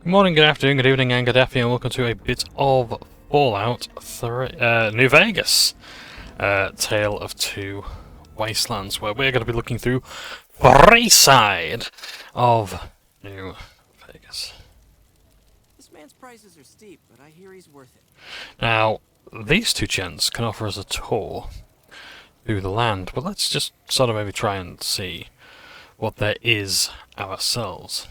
Good morning, good afternoon, good evening, and good afternoon, and welcome to a bit of Fallout 3, New Vegas, Tale of Two Wastelands, where we're going to be looking through Freeside of New Vegas. This man's prices are steep, but I hear he's worth it. Now, these two gents can offer us a tour through the land, but let's just sort of maybe try and see what there is ourselves.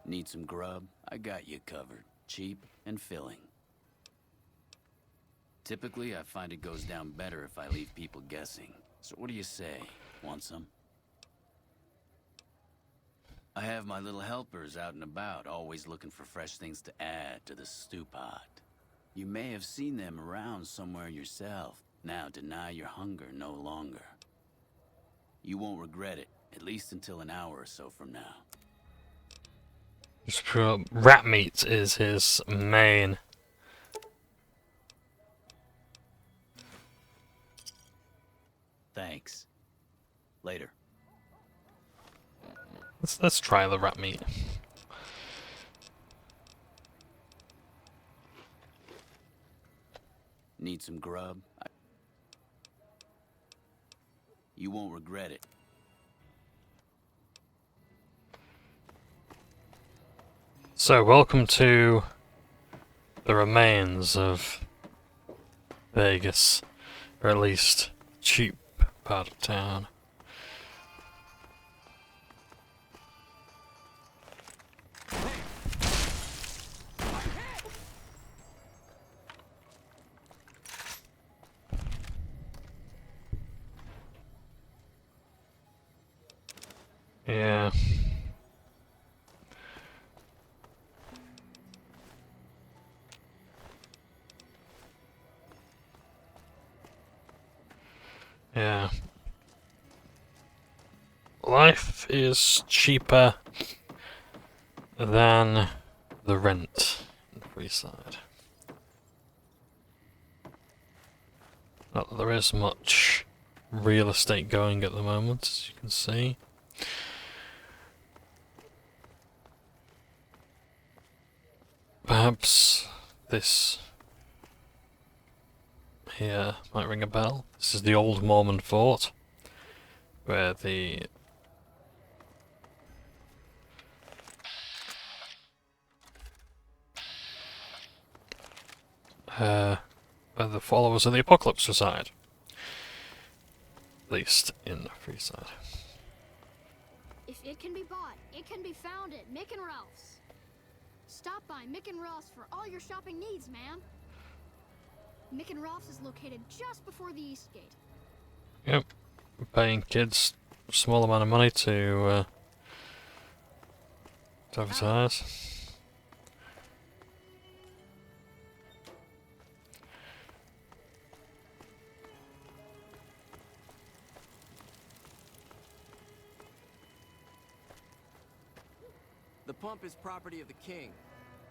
Need some grub? I got you covered. Cheap and filling. Typically, I find it goes down better if I leave people guessing. So what do you say? Want some? I have my little helpers out and about, always looking for fresh things to add to the stew pot. You may have seen them around somewhere yourself. Now deny your hunger no longer. You won't regret it, at least until an hour or so from now. Rat meat is his main. Thanks. Later. Let's try the rat meat. Need some grub? You won't regret it. So, welcome to the remains of Vegas, or at least cheap part of town. Yeah. Yeah. Life is cheaper than the rent in Freeside. Not that there is much real estate going at the moment, as you can see. Perhaps this here might ring a bell. This is the old Mormon fort, where the followers of the apocalypse reside. At least in Freeside. If it can be bought, it can be found at Mick and Ralph's. Stop by Mick and Ralph's for all your shopping needs, man. Mick and Ralph's is located just before the East Gate. Yep. Paying kids a small amount of money to advertise. The pump is property of the king.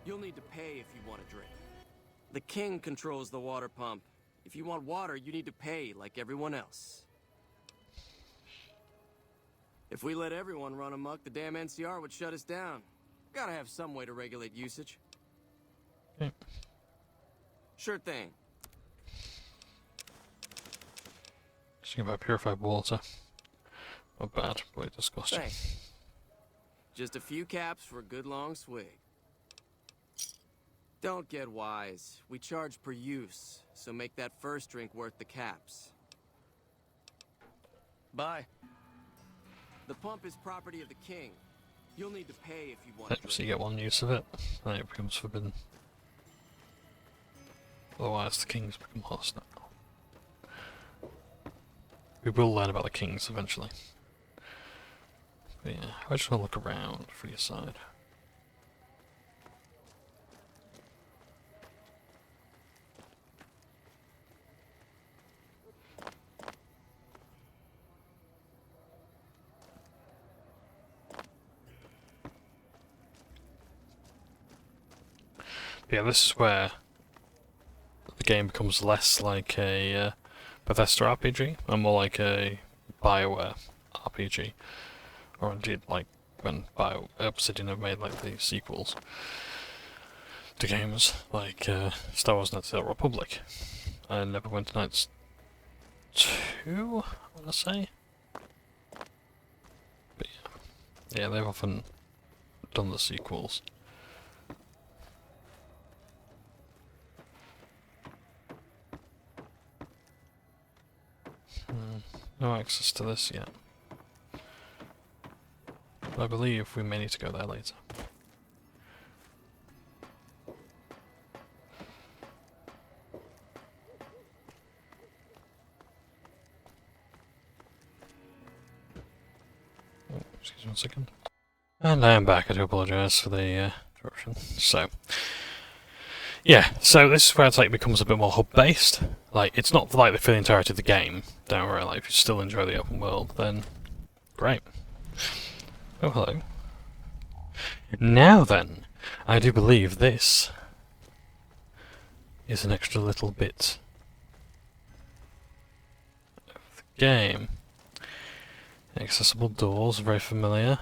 You'll need to pay if you want a drink. The king controls the water pump. If you want water, you need to pay like everyone else. If we let everyone run amok, the damn NCR would shut us down. Gotta have some way to regulate usage. Okay. Sure thing. Just think about purified water. Not bad, but it does cost you. Thanks. Just a few caps for a good long swig. Don't get wise. We charge per use, so make that first drink worth the caps. Bye. The pump is property of the king. You'll need to pay if you want to drink. So you get one use of it, and it becomes forbidden. Otherwise the kings become hostile. We will learn about the kings eventually. But yeah, I just want to look around Freeside. Yeah, this is where the game becomes less like a Bethesda RPG and more like a BioWare RPG. Or indeed, like, when Obsidian have made like the sequels to games like Star Wars Knights of the Old Republic. I never went to Knights 2, I want to say. But yeah, they've often done the sequels. No access to this yet. But I believe we may need to go there later. Oh, excuse me 1 second. And I am back. I do apologise for the interruption. So, yeah, so this is where it's like becomes a bit more hub-based. Like, it's not like for the entirety of the game, don't worry, like, if you still enjoy the open world, then great. Oh, hello. Now then, I do believe this is an extra little bit of the game. Accessible doors, very familiar.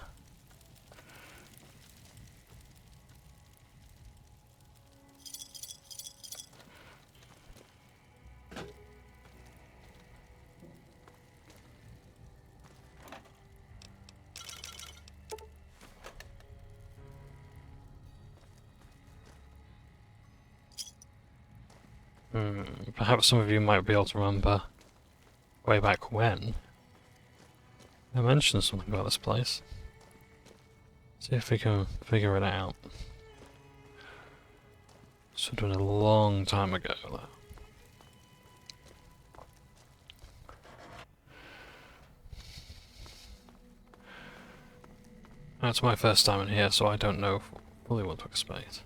Perhaps some of you might be able to remember way back when I mentioned something about this place. See if we can figure it out. This would have been a long time ago though. That's my first time in here, so I don't know fully what to expect.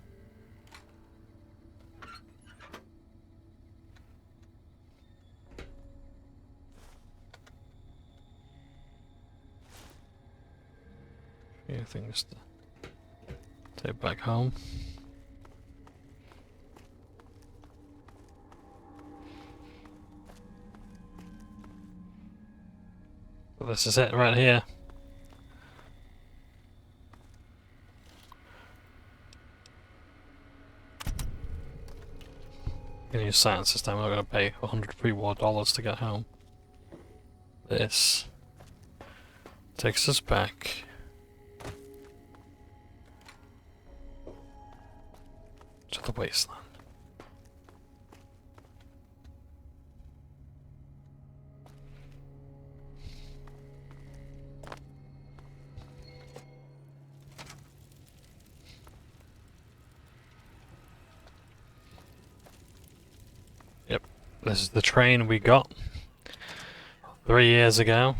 Few things to take back home. But this is it right here. Gonna use science this time. I'm not gonna pay 100 pre-war dollars to get home. This takes us back to the Wasteland. Yep, this is the train we got 3 years ago.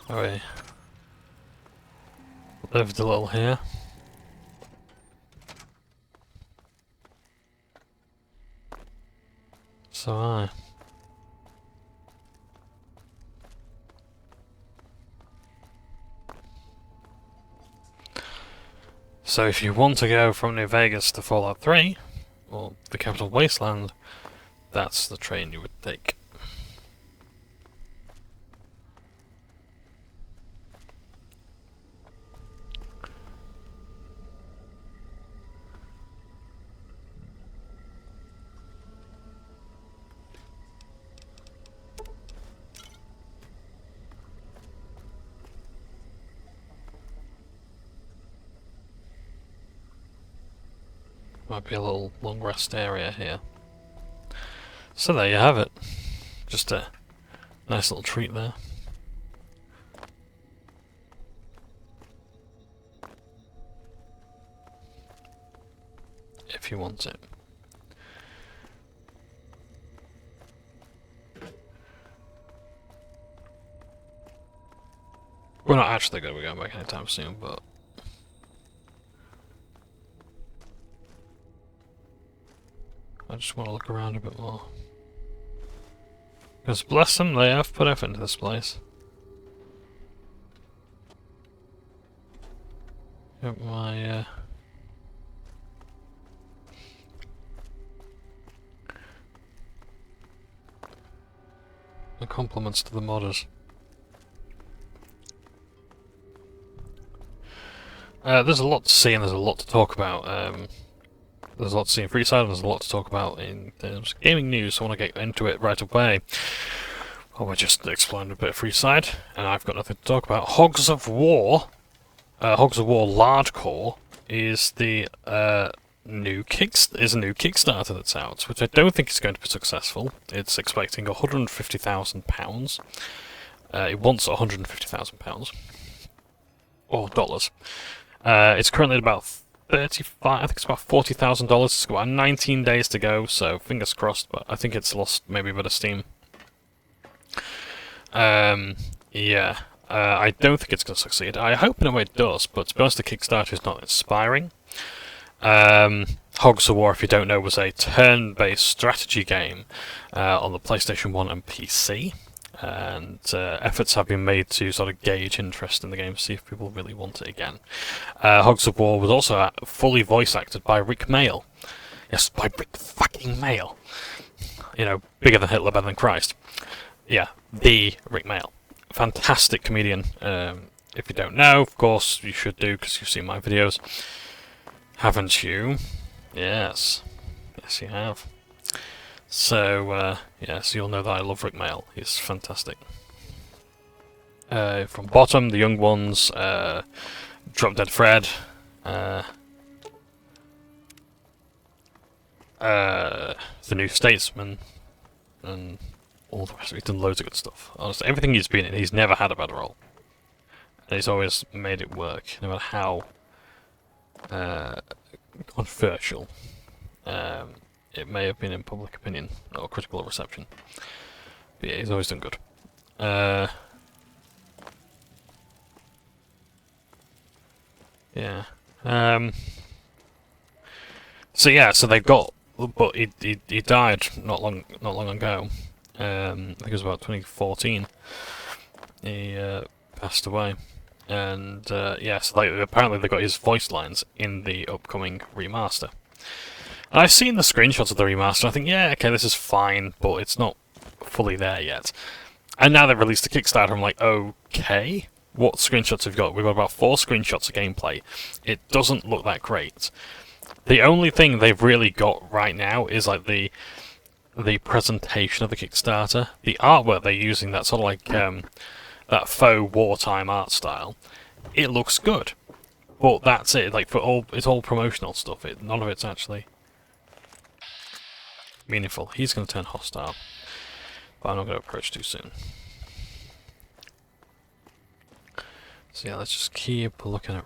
We lived a little here. So So if you want to go from New Vegas to Fallout 3, or the capital Wasteland, that's the train you would take. Might be a little long rest area here. So there you have it. Just a nice little treat there. If you want it. We're not actually going to be going back anytime soon, but I just want to look around a bit more. Because bless them, they have put effort into this place. Got my The compliments to the modders. There's a lot to see and there's a lot to talk about. There's a lot to see in Freeside and there's a lot to talk about in terms of gaming news, so I want to get into it right away. Well, we're just exploring a bit of Freeside, and I've got nothing to talk about. Hogs of War Large Core is the new Kickstarter that's out, which I don't think is going to be successful. It's expecting £150,000. It wants £150,000 or dollars. It's currently at about 35. I think it's about $40,000. It's got about 19 days to go, so fingers crossed. But I think it's lost maybe a bit of steam. Yeah. I don't think it's going to succeed. I hope in a way it does, but to be honest, the Kickstarter is not inspiring. Hogs of War, if you don't know, was a turn-based strategy game on the PlayStation 1 and PC. And efforts have been made to sort of gauge interest in the game, see if people really want it again. Hogs of War was also fully voice acted by Rick Mail. Yes, by Rick fucking Mail. You know, bigger than Hitler, better than Christ. Yeah, the Rick Mail. Fantastic comedian. If you don't know, of course you should do, because you've seen my videos. Haven't you? Yes. Yes, you have. So, yes, you'll know that I love Rick Mail. He's fantastic. From Bottom, The Young Ones, Drop Dead Fred, The New Statesman, and all the rest of it. He's done loads of good stuff. Honestly, everything he's been in, he's never had a bad role. And he's always made it work, no matter how controversial it may have been in public opinion or critical reception. But yeah, he's always done good. Yeah. So yeah, so they've got, but he died not long ago. I think it was about 2014. He passed away, and yeah, so apparently they got his voice lines in the upcoming remaster. And I've seen the screenshots of the remaster. I think, yeah, okay, this is fine, but it's not fully there yet. And now they've released a Kickstarter. I'm like, okay, what screenshots have we got? We've got about 4 screenshots of gameplay. It doesn't look that great. The only thing they've really got right now is like the presentation of the Kickstarter. The artwork they're using, that sort of like that faux wartime art style. It looks good, but that's it. Like it's all promotional stuff. None of it's actually meaningful. He's going to turn hostile, but I'm not going to approach too soon. So yeah, let's just keep looking around.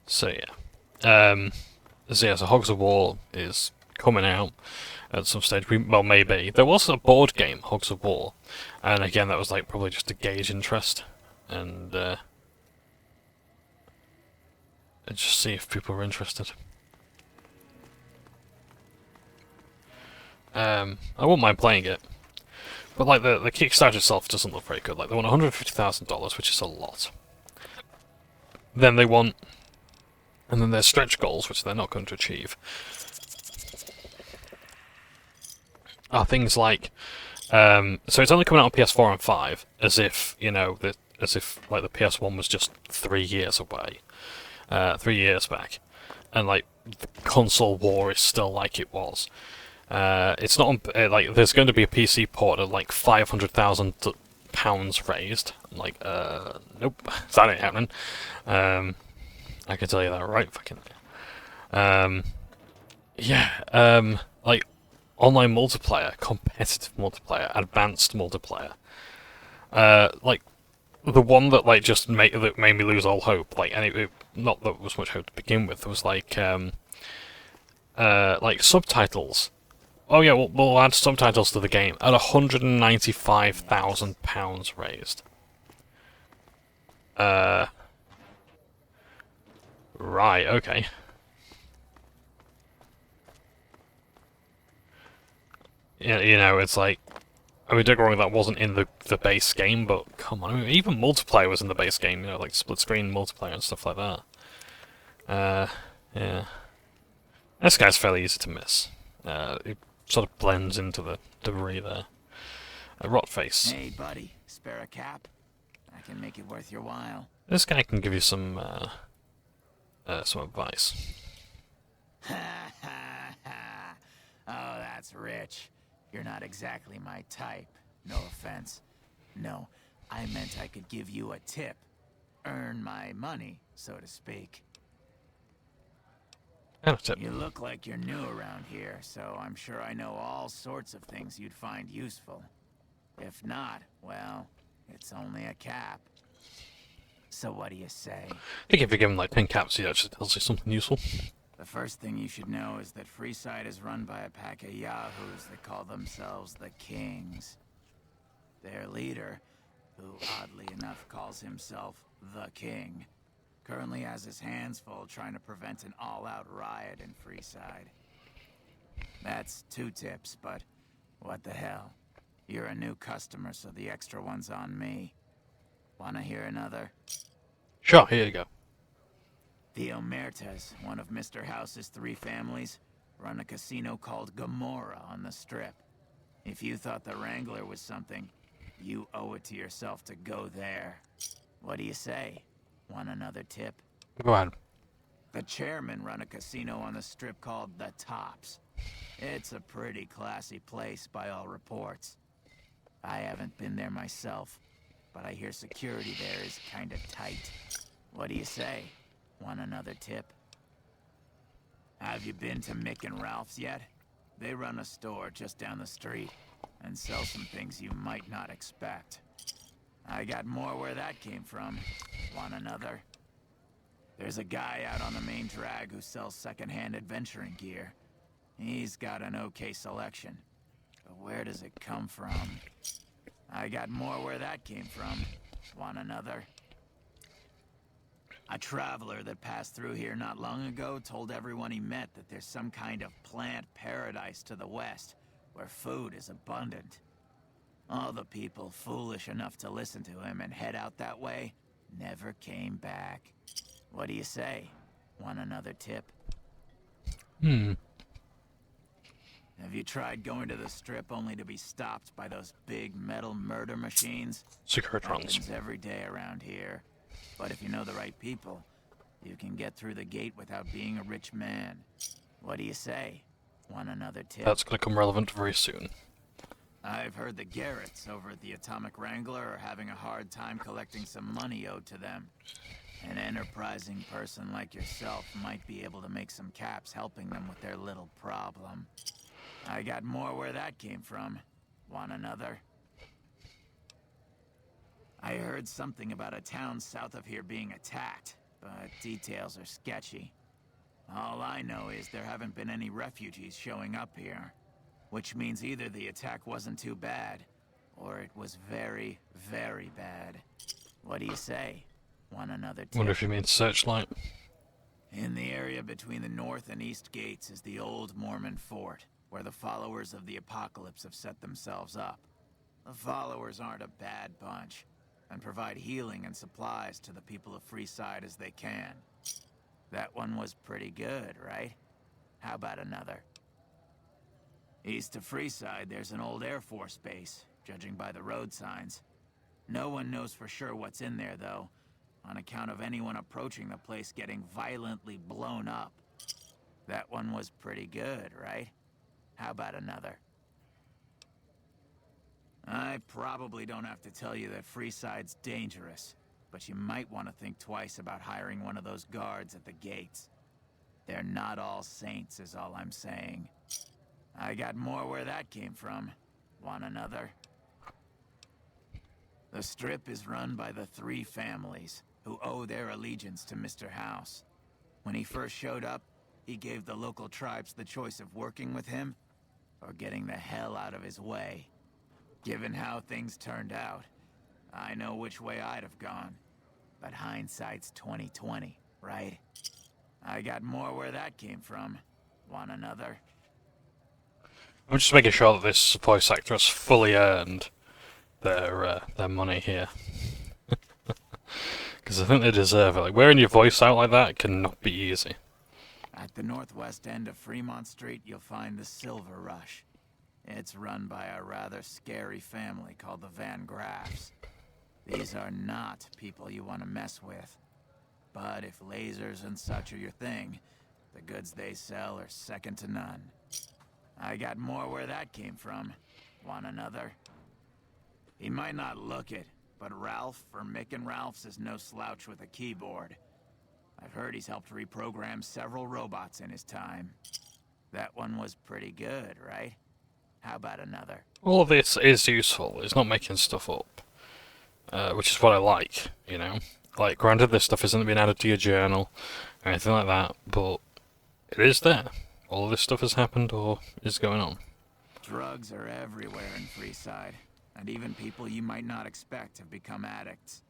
So yeah, so Hogs of War is coming out at some stage. Well, maybe there was a board game, Hogs of War, and again that was like probably just to gauge interest and just see if people were interested. I wouldn't mind playing it, but like the Kickstarter itself doesn't look very good. Like they want $150,000, which is a lot. Then they want. And then there's stretch goals, which they're not going to achieve. Are things like, so it's only coming out on PS4 and 5, as if, you know, as if like the PS1 was just 3 years away, 3 years back, and like the console war is still like it was. It's not on, like there's going to be a PC port at like £500,000 raised. I'm like, nope, that ain't happening. I can tell you that right fucking. Yeah, like online multiplayer, competitive multiplayer, advanced multiplayer. Like the one that like just made me lose all hope. Like, and it not that there was much hope to begin with. There was like subtitles. Oh yeah, we'll add subtitles to the game at £195,000 raised. Right, okay. Yeah, you know, it's like, I mean, don't get me wrong, that wasn't in the base game, but come on, I mean, even multiplayer was in the base game, you know, like split screen multiplayer and stuff like that. Yeah. This guy's fairly easy to miss. He sort of blends into the debris there. A rot face. Hey, buddy, spare a cap? I can make it worth your while. This guy can give you some advice. Ha ha ha! Oh, that's rich. You're not exactly my type. No offense. No, I meant I could give you a tip. Earn my money, so to speak. And a tip. You look like you're new around here, so I'm sure I know all sorts of things you'd find useful. If not, well, it's only a cap. So what do you say? I think if you give him like 10 caps, he actually tells you something useful. The first thing you should know is that Freeside is run by a pack of yahoos that call themselves the Kings. Their leader, who oddly enough calls himself the King, currently has his hands full trying to prevent an all-out riot in Freeside. That's 2 tips, but what the hell? You're a new customer, so the extra one's on me. Wanna hear another? Sure, here you go. The Omertas, one of Mr. House's 3 families, run a casino called Gomorrah on the Strip. If you thought the Wrangler was something, you owe it to yourself to go there. What do you say? Want another tip? Go ahead. The chairmen run a casino on the Strip called the Tops. It's a pretty classy place by all reports. I haven't been there myself, but I hear security there is kinda tight. What do you say? Want another tip? Have you been to Mick and Ralph's yet? They run a store just down the street and sell some things you might not expect. I got more where that came from. Want another? There's a guy out on the main drag who sells secondhand adventuring gear. He's got an okay selection. But where does it come from? I got more where that came from. Want another? A traveler that passed through here not long ago told everyone he met that there's some kind of plant paradise to the west, where food is abundant. All the people foolish enough to listen to him and head out that way never came back. What do you say? Want another tip? Have you tried going to the Strip only to be stopped by those big metal murder machines? Securitrons. Happens every day around here. But if you know the right people, you can get through the gate without being a rich man. What do you say? Want another tip? That's going to come relevant very soon. I've heard the Garretts over at the Atomic Wrangler are having a hard time collecting some money owed to them. An enterprising person like yourself might be able to make some caps helping them with their little problem. I got more where that came from. Want another? I heard something about a town south of here being attacked, but details are sketchy. All I know is there haven't been any refugees showing up here, which means either the attack wasn't too bad, or it was very, very bad. What do you say? Want another tip? Wonder if you mean Searchlight. In the area between the north and east gates is the old Mormon fort, where the followers of the apocalypse have set themselves up. The followers aren't a bad bunch, and provide healing and supplies to the people of Freeside as they can. That one was pretty good, right? How about another? East of Freeside, there's an old Air Force base, judging by the road signs. No one knows for sure what's in there, though, on account of anyone approaching the place getting violently blown up. That one was pretty good, right? How about another? I probably don't have to tell you that Freeside's dangerous, but you might want to think twice about hiring one of those guards at the gates. They're not all saints, is all I'm saying. I got more where that came from. Want another? The Strip is run by the 3 families, who owe their allegiance to Mr. House. When he first showed up, he gave the local tribes the choice of working with him, or getting the hell out of his way. Given how things turned out, I know which way I'd have gone. But hindsight's 20/20, right? I got more where that came from. Want another? I'm just making sure that this supply sector has fully earned their money here. Because I think they deserve it. Like, wearing your voice out like that cannot be easy. At the northwest end of Fremont Street, you'll find the Silver Rush. It's run by a rather scary family called the Van Graffs. These are not people you want to mess with. But if lasers and such are your thing, the goods they sell are second to none. I got more where that came from. Want another? He might not look it, but Ralph for Mick and Ralph's is no slouch with a keyboard. I've heard he's helped reprogram several robots in his time. That one was pretty good, right? How about another? All of this is useful. It's not making stuff up. Which is what I like, you know? Like, granted, this stuff isn't being added to your journal or anything like that, but it is there. All of this stuff has happened or is going on. Drugs are everywhere in Freeside, and even people you might not expect have become addicts.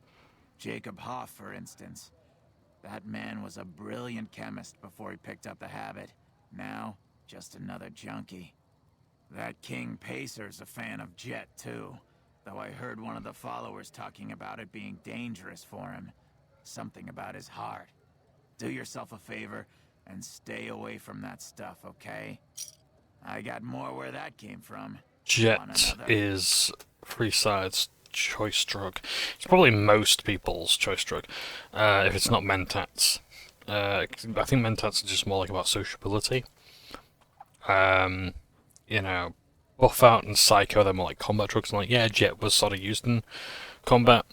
Jacob Hoff, for instance. That man was a brilliant chemist before he picked up the habit. Now, just another junkie. That King Pacer's a fan of Jet, too. Though I heard one of the followers talking about it being dangerous for him. Something about his heart. Do yourself a favor and stay away from that stuff, okay? I got more where that came from. Jet is Freeside's choice drug. It's probably most people's choice drug, if it's not Mentats. I think Mentats are just more like about sociability. You know, Buff Out and Psycho, they're more like combat drugs, and like, yeah, Jet was sort of used in combat.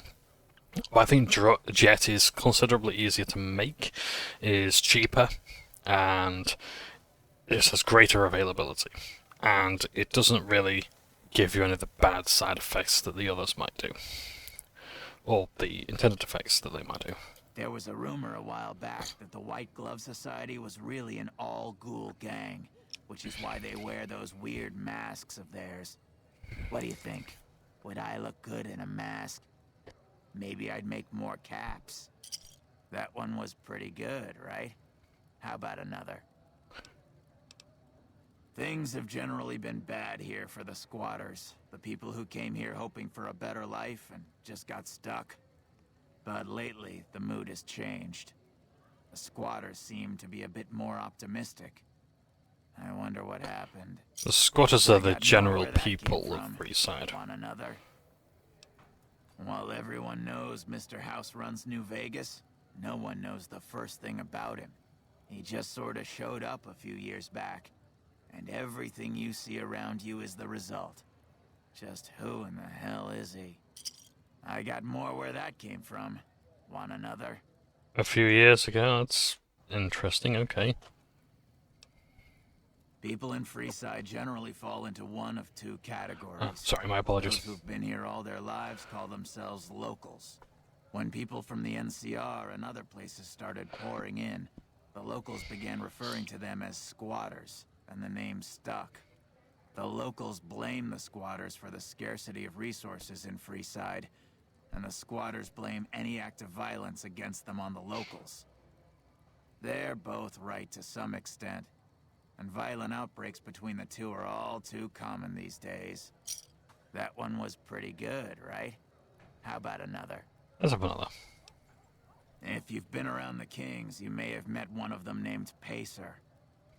But I think Jet is considerably easier to make, is cheaper, and it has greater availability. And it doesn't really give you any of the bad side effects that the others might do. Or the intended effects that they might do. There was a rumor a while back that the White Glove Society was really an all-ghoul gang, which is why they wear those weird masks of theirs. What do you think? Would I look good in a mask? Maybe I'd make more caps. That one was pretty good, right? How about another? Things have generally been bad here for the squatters. The people who came here hoping for a better life and just got stuck. But lately, the mood has changed. The squatters seem to be a bit more optimistic. I wonder what happened. The squatters are the general people of Freeside. Want another? While everyone knows Mr. House runs New Vegas, no one knows the first thing about him. He just sort of showed up a few years back. And everything you see around you is the result. Just who in the hell is he? I got more where that came from. Want another? A few years ago, that's interesting, okay. People in Freeside generally fall into one of two categories. Oh, sorry, my apologies. Those who've been here all their lives call themselves locals. When people from the NCR and other places started pouring in, the locals began referring to them as squatters, and the name stuck. The locals blame the squatters for the scarcity of resources in Freeside, and the squatters blame any act of violence against them on the locals. They're both right to some extent, and violent outbreaks between the two are all too common these days. That one was pretty good, right? How about another? Let's have another. If you've been around the Kings, you may have met one of them named Pacer.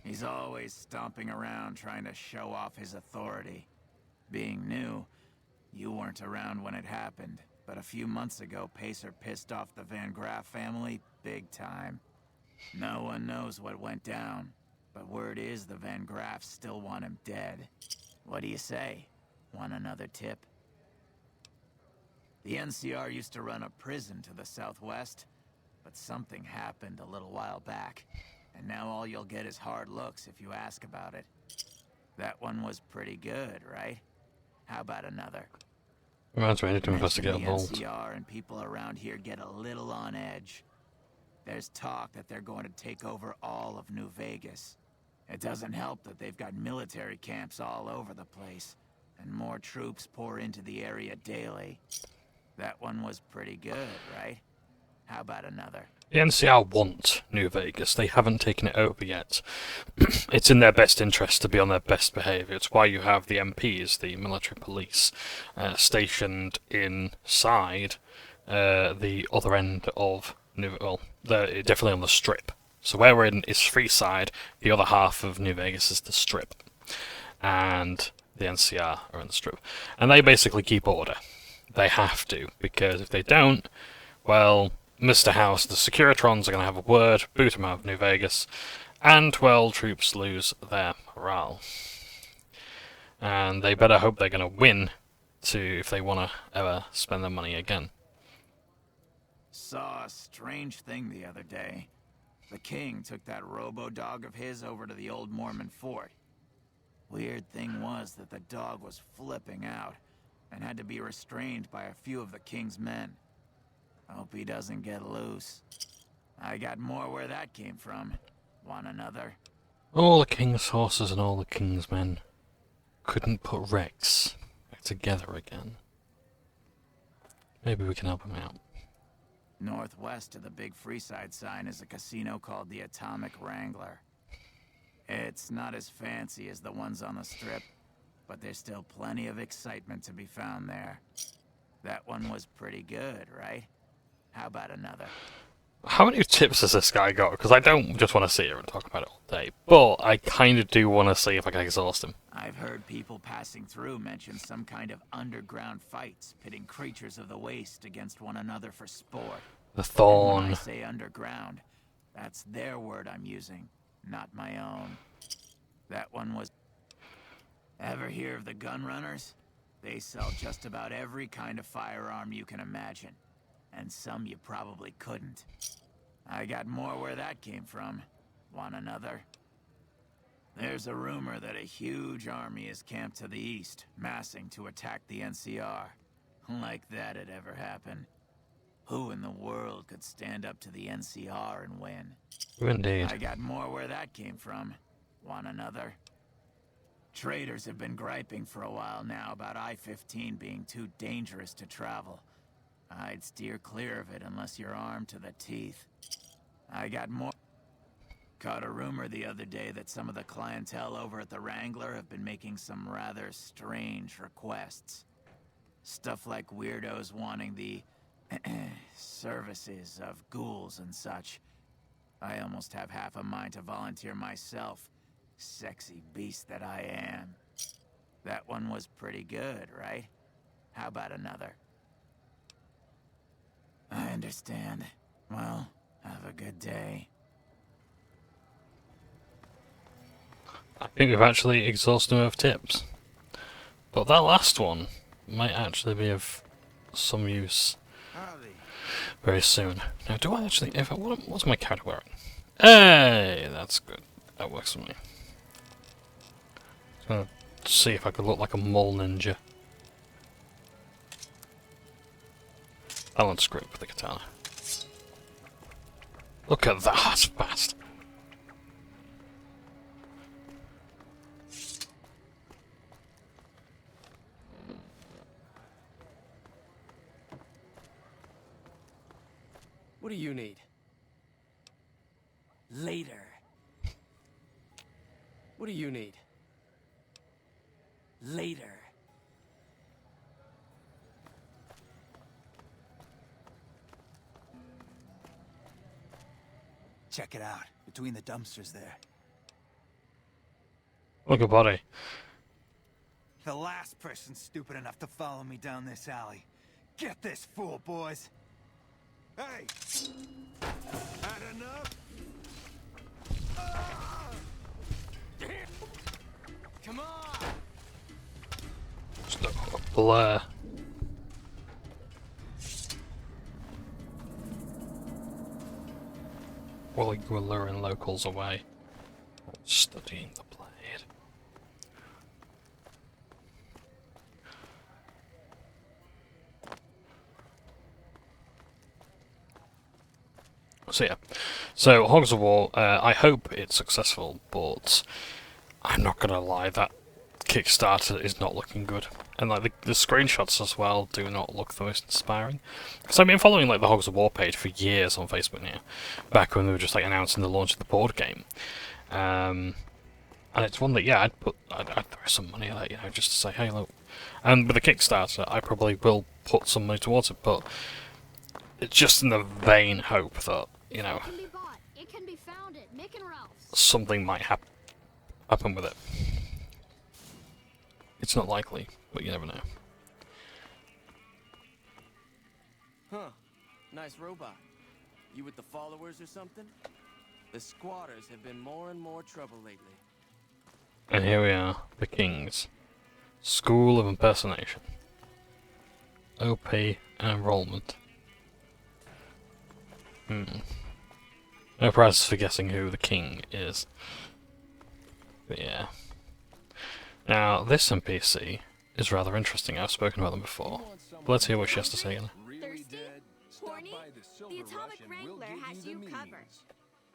He's always stomping around trying to show off his authority. Being new, you weren't around when it happened, but a few months ago, Pacer pissed off the Van Graff family big time. No one knows what went down, but word is the Van Graffs still want him dead. What do you say? Want another tip? The NCR used to run a prison to the southwest, but something happened a little while back. And now all you'll get is hard looks if you ask about it. That one was pretty good, right? How about another? Reminds me, I need to investigate a vault. The NCR and people around here get a little on edge. There's talk that they're going to take over all of New Vegas. It doesn't help that they've got military camps all over the place, and more troops pour into the area daily. That one was pretty good, right? How about another? The NCR want New Vegas. They haven't taken it over yet. It's in their best interest to be on their best behaviour. It's why you have the MPs, the military police, stationed inside the other end of New... Well, they're definitely on the Strip. So where we're in is Freeside, the other half of New Vegas is the Strip, and the NCR are in the Strip. And they basically keep order. They have to, because if they don't, well, Mr. House, the Securitrons are going to have a word, boot them out of New Vegas, and, well, troops lose their morale. And they better hope they're going to win if they want to ever spend their money again. Saw a strange thing the other day. The king took that robo-dog of his over to the old Mormon fort. Weird thing was that the dog was flipping out and had to be restrained by a few of the king's men. Hope he doesn't get loose. I got more where that came from. Want another? All the king's horses and all the king's men couldn't put Rex back together again. Maybe we can help him out. Northwest of the big Freeside sign is a casino called the Atomic Wrangler. It's not as fancy as the ones on the Strip, but there's still plenty of excitement to be found there. That one was pretty good, right? How about another? How many tips has this guy got? Because I don't just want to sit here and talk about it all day, but I kind of do want to see if I can exhaust him. I've heard people passing through mention some kind of underground fights, pitting creatures of the waste against one another for sport. The Thorn. When I say underground, that's their word I'm using, not my own. That one was... Ever hear of the gun runners? They sell just about every kind of firearm you can imagine. And some you probably couldn't. I got more where that came from. Want another? There's a rumor that a huge army is camped to the east, massing to attack the NCR. Like that'd ever happen. Who in the world could stand up to the NCR and win? Indeed. I got more where that came from. Want another? Traders have been griping for a while now about I-15 being too dangerous to travel. I'd steer clear of it unless you're armed to the teeth. I got more... Caught a rumor the other day that some of the clientele over at the Wrangler have been making some rather strange requests. Stuff like weirdos wanting the... services of ghouls and such. I almost have half a mind to volunteer myself. Sexy beast that I am. That one was pretty good, right? How about another? I understand. Well, have a good day. I think we've actually exhausted him of tips. But that last one might actually be of some use very soon. Now, do I actually... what's my character wearing? Hey! That's good. That works for me. Just gonna see if I could look like a mole ninja. Balance grip with the katana. Look at that! Fast! What do you need? Later. What do you need? Later. Check it out. Between the dumpsters there. Look at body. The last person stupid enough to follow me down this alley. Get this fool, boys. Hey! Had enough? Come on! Just a blur. While we're luring locals away. Studying the blade. So yeah, so Hogs of War, I hope it's successful, but I'm not gonna lie, that Kickstarter is not looking good. And like the screenshots as well do not look the most inspiring. Because I've been following like the Hogs of War page for years on Facebook now, back when they were just like announcing the launch of the board game. And it's one that, yeah, I'd throw some money at it, you know, just to say, hey, look. And with the Kickstarter, I probably will put some money towards it, but it's just in the vain hope that, you know, It can be bought. It can be found. found it. Mick and Ralph's. something might happen with it. It's not likely, but you never know. Huh. Nice robot. You with the followers or something? The squatters have been more and more trouble lately. And here we are, the Kings. School of Impersonation. OP enrollment. No prizes for guessing who the king is. But yeah. Now, this NPC is rather interesting. I've spoken about them before. But let's hear what she has to say again. Thirsty? Horny? The Atomic Wrangler has you covered.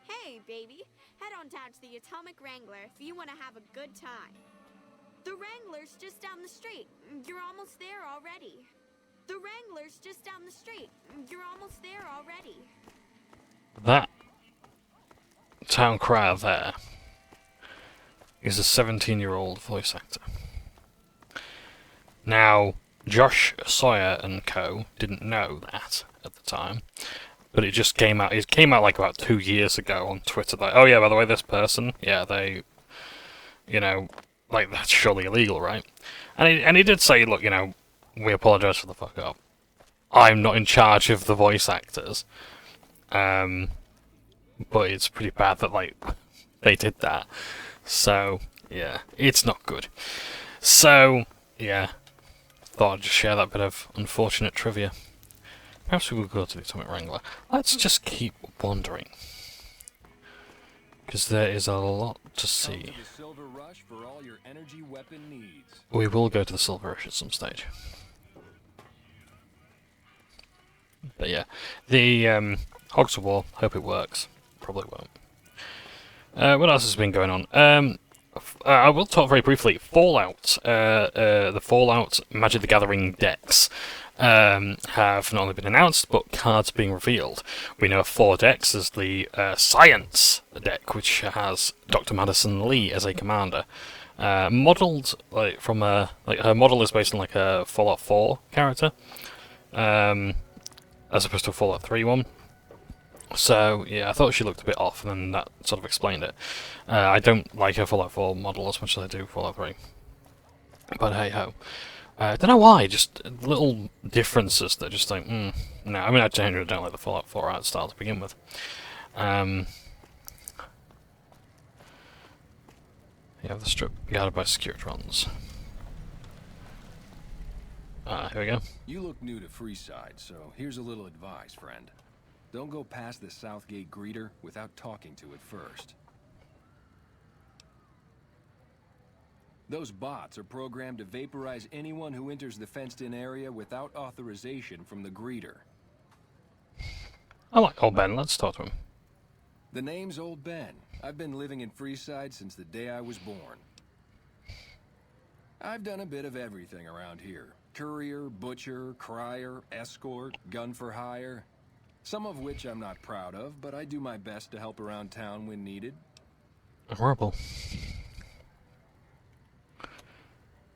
Hey, baby. Head on down to the Atomic Wrangler if you want to have a good time. The Wrangler's just down the street. You're almost there already. The Wrangler's just down the street. You're almost there already. That town crier there is a 17-year-old voice actor. Now, Josh Sawyer and co. didn't know that at the time, but it just came out. It came out like about 2 years ago on Twitter. Like, oh yeah, by the way, this person, yeah, they, you know, like that's surely illegal, right? And he did say, look, you know, we apologise for the fuck up. I'm not in charge of the voice actors. But it's pretty bad that, like, they did that. So, yeah, it's not good. So, yeah, thought I'd just share that bit of unfortunate trivia. Perhaps we will go to the Atomic Wrangler. Let's just keep wandering. Because there is a lot to see. We will go to the Silver Rush at some stage. But yeah, the Hogs of War, hope it works. Probably won't. What else has been going on? I will talk very briefly. Fallout, the Fallout Magic the Gathering decks have not only been announced, but cards being revealed. We know of 4 decks. There's the Science deck, which has Dr. Madison Lee as a commander. Modelled like from a her model is based on like a Fallout 4 character, as opposed to a Fallout 3 one. So yeah, I thought she looked a bit off, and then that sort of explained it. I don't like her Fallout 4 model as much as I do Fallout 3, but hey ho. I don't know why, just little differences that just like, no. I mean, I generally don't like the Fallout 4 art style to begin with. You have the strip guarded by Securitrons. Here we go. You look new to Freeside, so here's a little advice, friend. Don't go past the Southgate greeter without talking to it first. Those bots are programmed to vaporize anyone who enters the fenced-in area without authorization from the greeter. I like old Ben, let's talk to him. The name's Old Ben. I've been living in Freeside since the day I was born. I've done a bit of everything around here. Courier, butcher, crier, escort, gun for hire. Some of which I'm not proud of, but I do my best to help around town when needed. Horrible.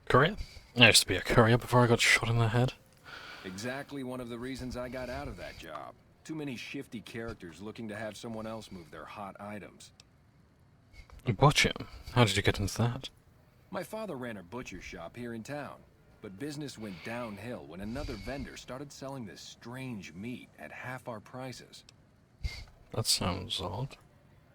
Courier? I used to be a courier before I got shot in the head. Exactly one of the reasons I got out of that job. Too many shifty characters looking to have someone else move their hot items. Butcher? How did you get into that? My father ran a butcher shop here in town, but business went downhill when another vendor started selling this strange meat at half our prices. That sounds odd.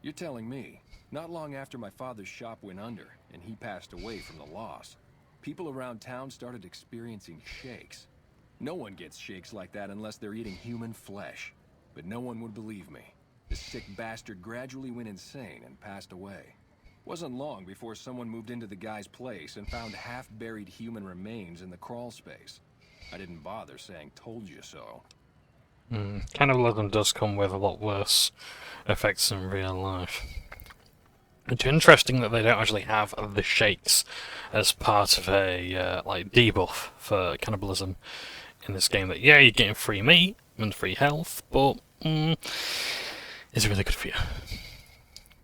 You're telling me. Not long after my father's shop went under, and he passed away from the loss, people around town started experiencing shakes. No one gets shakes like that unless they're eating human flesh. But no one would believe me. The sick bastard gradually went insane and passed away. Wasn't long before someone moved into the guy's place and found half-buried human remains in the crawl space. I didn't bother saying, "Told you so." Cannibalism does come with a lot worse effects in real life. It's interesting that they don't actually have the shakes as part of a like debuff for cannibalism in this game. That yeah, you're getting free meat and free health, but is it really good for you?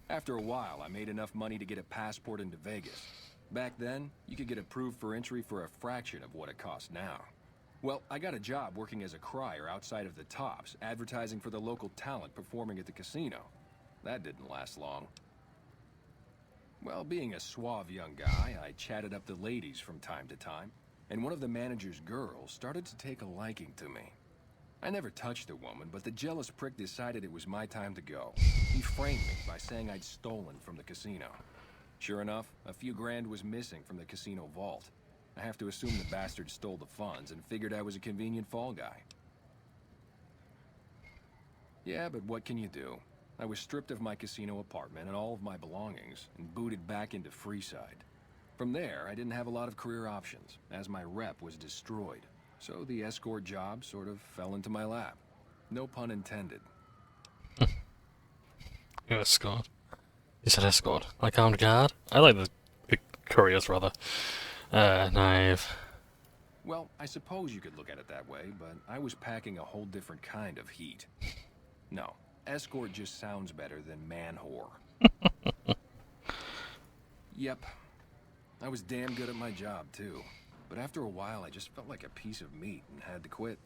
After a while, I made enough money to get a passport into Vegas. Back then, you could get approved for entry for a fraction of what it costs now. Well, I got a job working as a crier outside of the Tops, advertising for the local talent performing at the casino. That didn't last long. Well, being a suave young guy, I chatted up the ladies from time to time, and one of the manager's girls started to take a liking to me. I never touched a woman, but the jealous prick decided it was my time to go. He framed me by saying I'd stolen from the casino. Sure enough, a few grand was missing from the casino vault. I have to assume the bastard stole the funds and figured I was a convenient fall guy. Yeah, but what can you do? I was stripped of my casino apartment and all of my belongings and booted back into Freeside. From there, I didn't have a lot of career options, as my rep was destroyed. So the escort job sort of fell into my lap. No pun intended. Escort. You said escort. Like armed guard? I like the couriers, rather. Naive. Well, I suppose you could look at it that way, but I was packing a whole different kind of heat. No, escort just sounds better than man-whore. Yep. I was damn good at my job, too. But after a while, I just felt like a piece of meat and had to quit.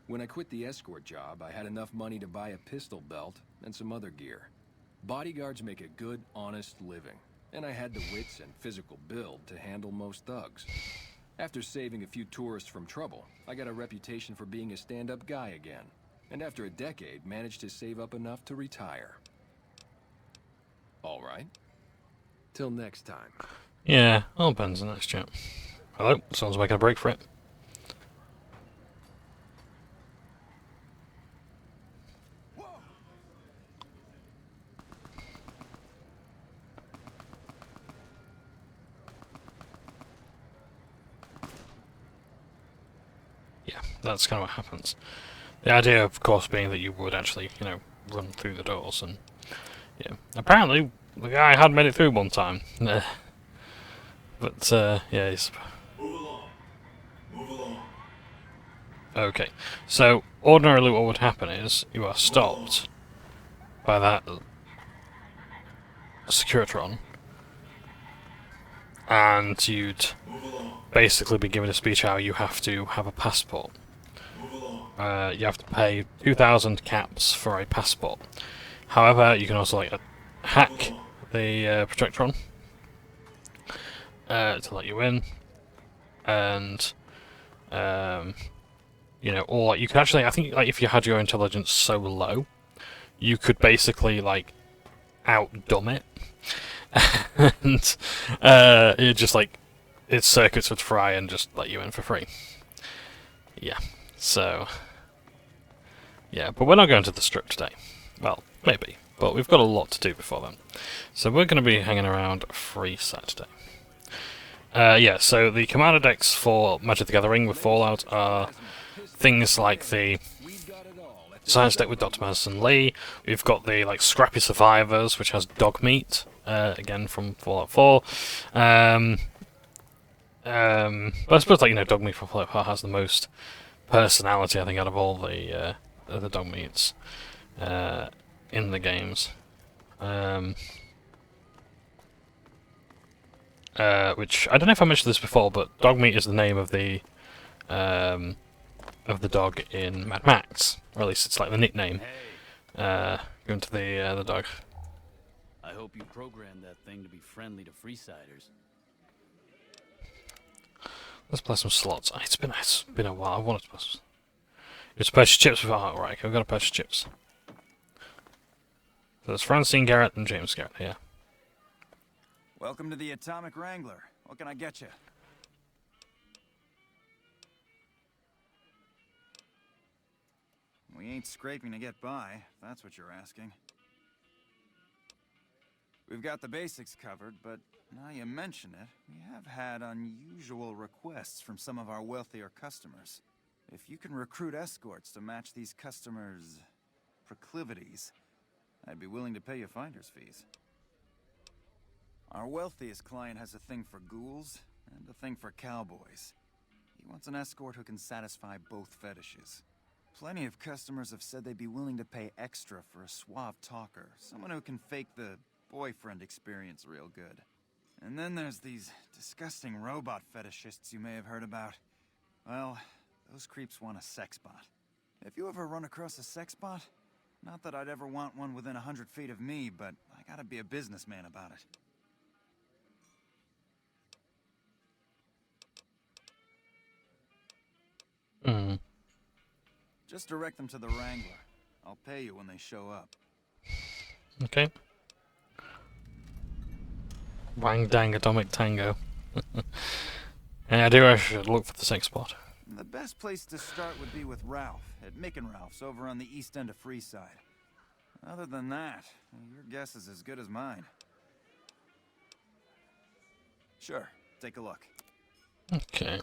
When I quit the escort job, I had enough money to buy a pistol belt and some other gear. Bodyguards make a good, honest living, and I had the wits and physical build to handle most thugs. After saving a few tourists from trouble, I got a reputation for being a stand-up guy again, and after a decade, managed to save up enough to retire. All right. Till next time. Yeah, all depends on the next chat. Hello, someone's making a break for it. Yeah, that's kind of what happens. The idea, of course, being that you would actually, you know, run through the doors, and yeah, apparently the guy had made it through one time. But yeah, he's... Move along. Move along. Okay, so ordinarily what would happen is you are stopped by that Securitron, and you'd basically be given a speech how you have to have a passport. You have to pay 2,000 caps for a passport. However, you can also like hack the Protectron to let you in, and you know, or you could actually, I think, like if you had your intelligence so low, you could basically like outdumb it, and it just like its circuits would fry and just let you in for free. Yeah, so yeah, but we're not going to the strip today. Well, maybe, but we've got a lot to do before then. So we're going to be hanging around Freeside today. Yeah, so the commander decks for Magic the Gathering with Fallout are things like the Science deck with Dr. Madison Lee. We've got the like Scrappy Survivors, which has dog meat, again from Fallout 4. But I suppose, like, you know, dog meat from Fallout 4 has the most personality, I think, out of all the dog meats in the games. Which I don't know if I mentioned this before, but Dogmeat is the name of the dog in Mad Max, or at least it's like the nickname given to the dog. I hope you programmed that thing to be friendly to Freesiders. Let's play some slots. It's been a while. I wanted to play. It's purchase chips with right. Okay, we've got to purchase chips. So there's Francine Garrett and James Garrett here. Welcome to the Atomic Wrangler. What can I get you? We ain't scraping to get by, if that's what you're asking. We've got the basics covered, but now you mention it, we have had unusual requests from some of our wealthier customers. If you can recruit escorts to match these customers' proclivities, I'd be willing to pay you finder's fees. Our wealthiest client has a thing for ghouls and a thing for cowboys. He wants an escort who can satisfy both fetishes. Plenty of customers have said they'd be willing to pay extra for a suave talker, someone who can fake the boyfriend experience real good. And then there's these disgusting robot fetishists you may have heard about. Well, those creeps want a sex bot. If you ever run across a sex bot, Not that I'd ever want one within 100 feet of me, but I gotta be a businessman about it. Hmm. Just direct them to the Wrangler. I'll pay you when they show up. Okay. Wang dang atomic tango. And I should look for the sex spot. The best place to start would be with Ralph, at Mick and Ralph's over on the east end of Freeside. Other than that, your guess is as good as mine. Sure, take a look. Okay.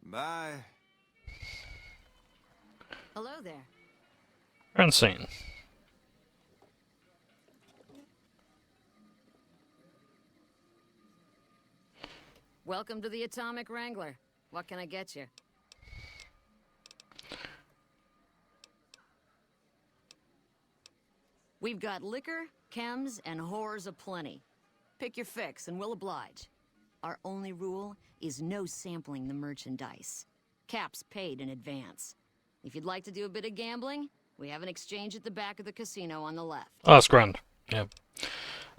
Bye. Hello there. Francine. Welcome to the Atomic Wrangler. What can I get you? We've got liquor, chems, and whores aplenty. Pick your fix and we'll oblige. Our only rule is no sampling the merchandise. Caps paid in advance. If you'd like to do a bit of gambling, we have an exchange at the back of the casino on the left. Oh, that's grand. Yeah.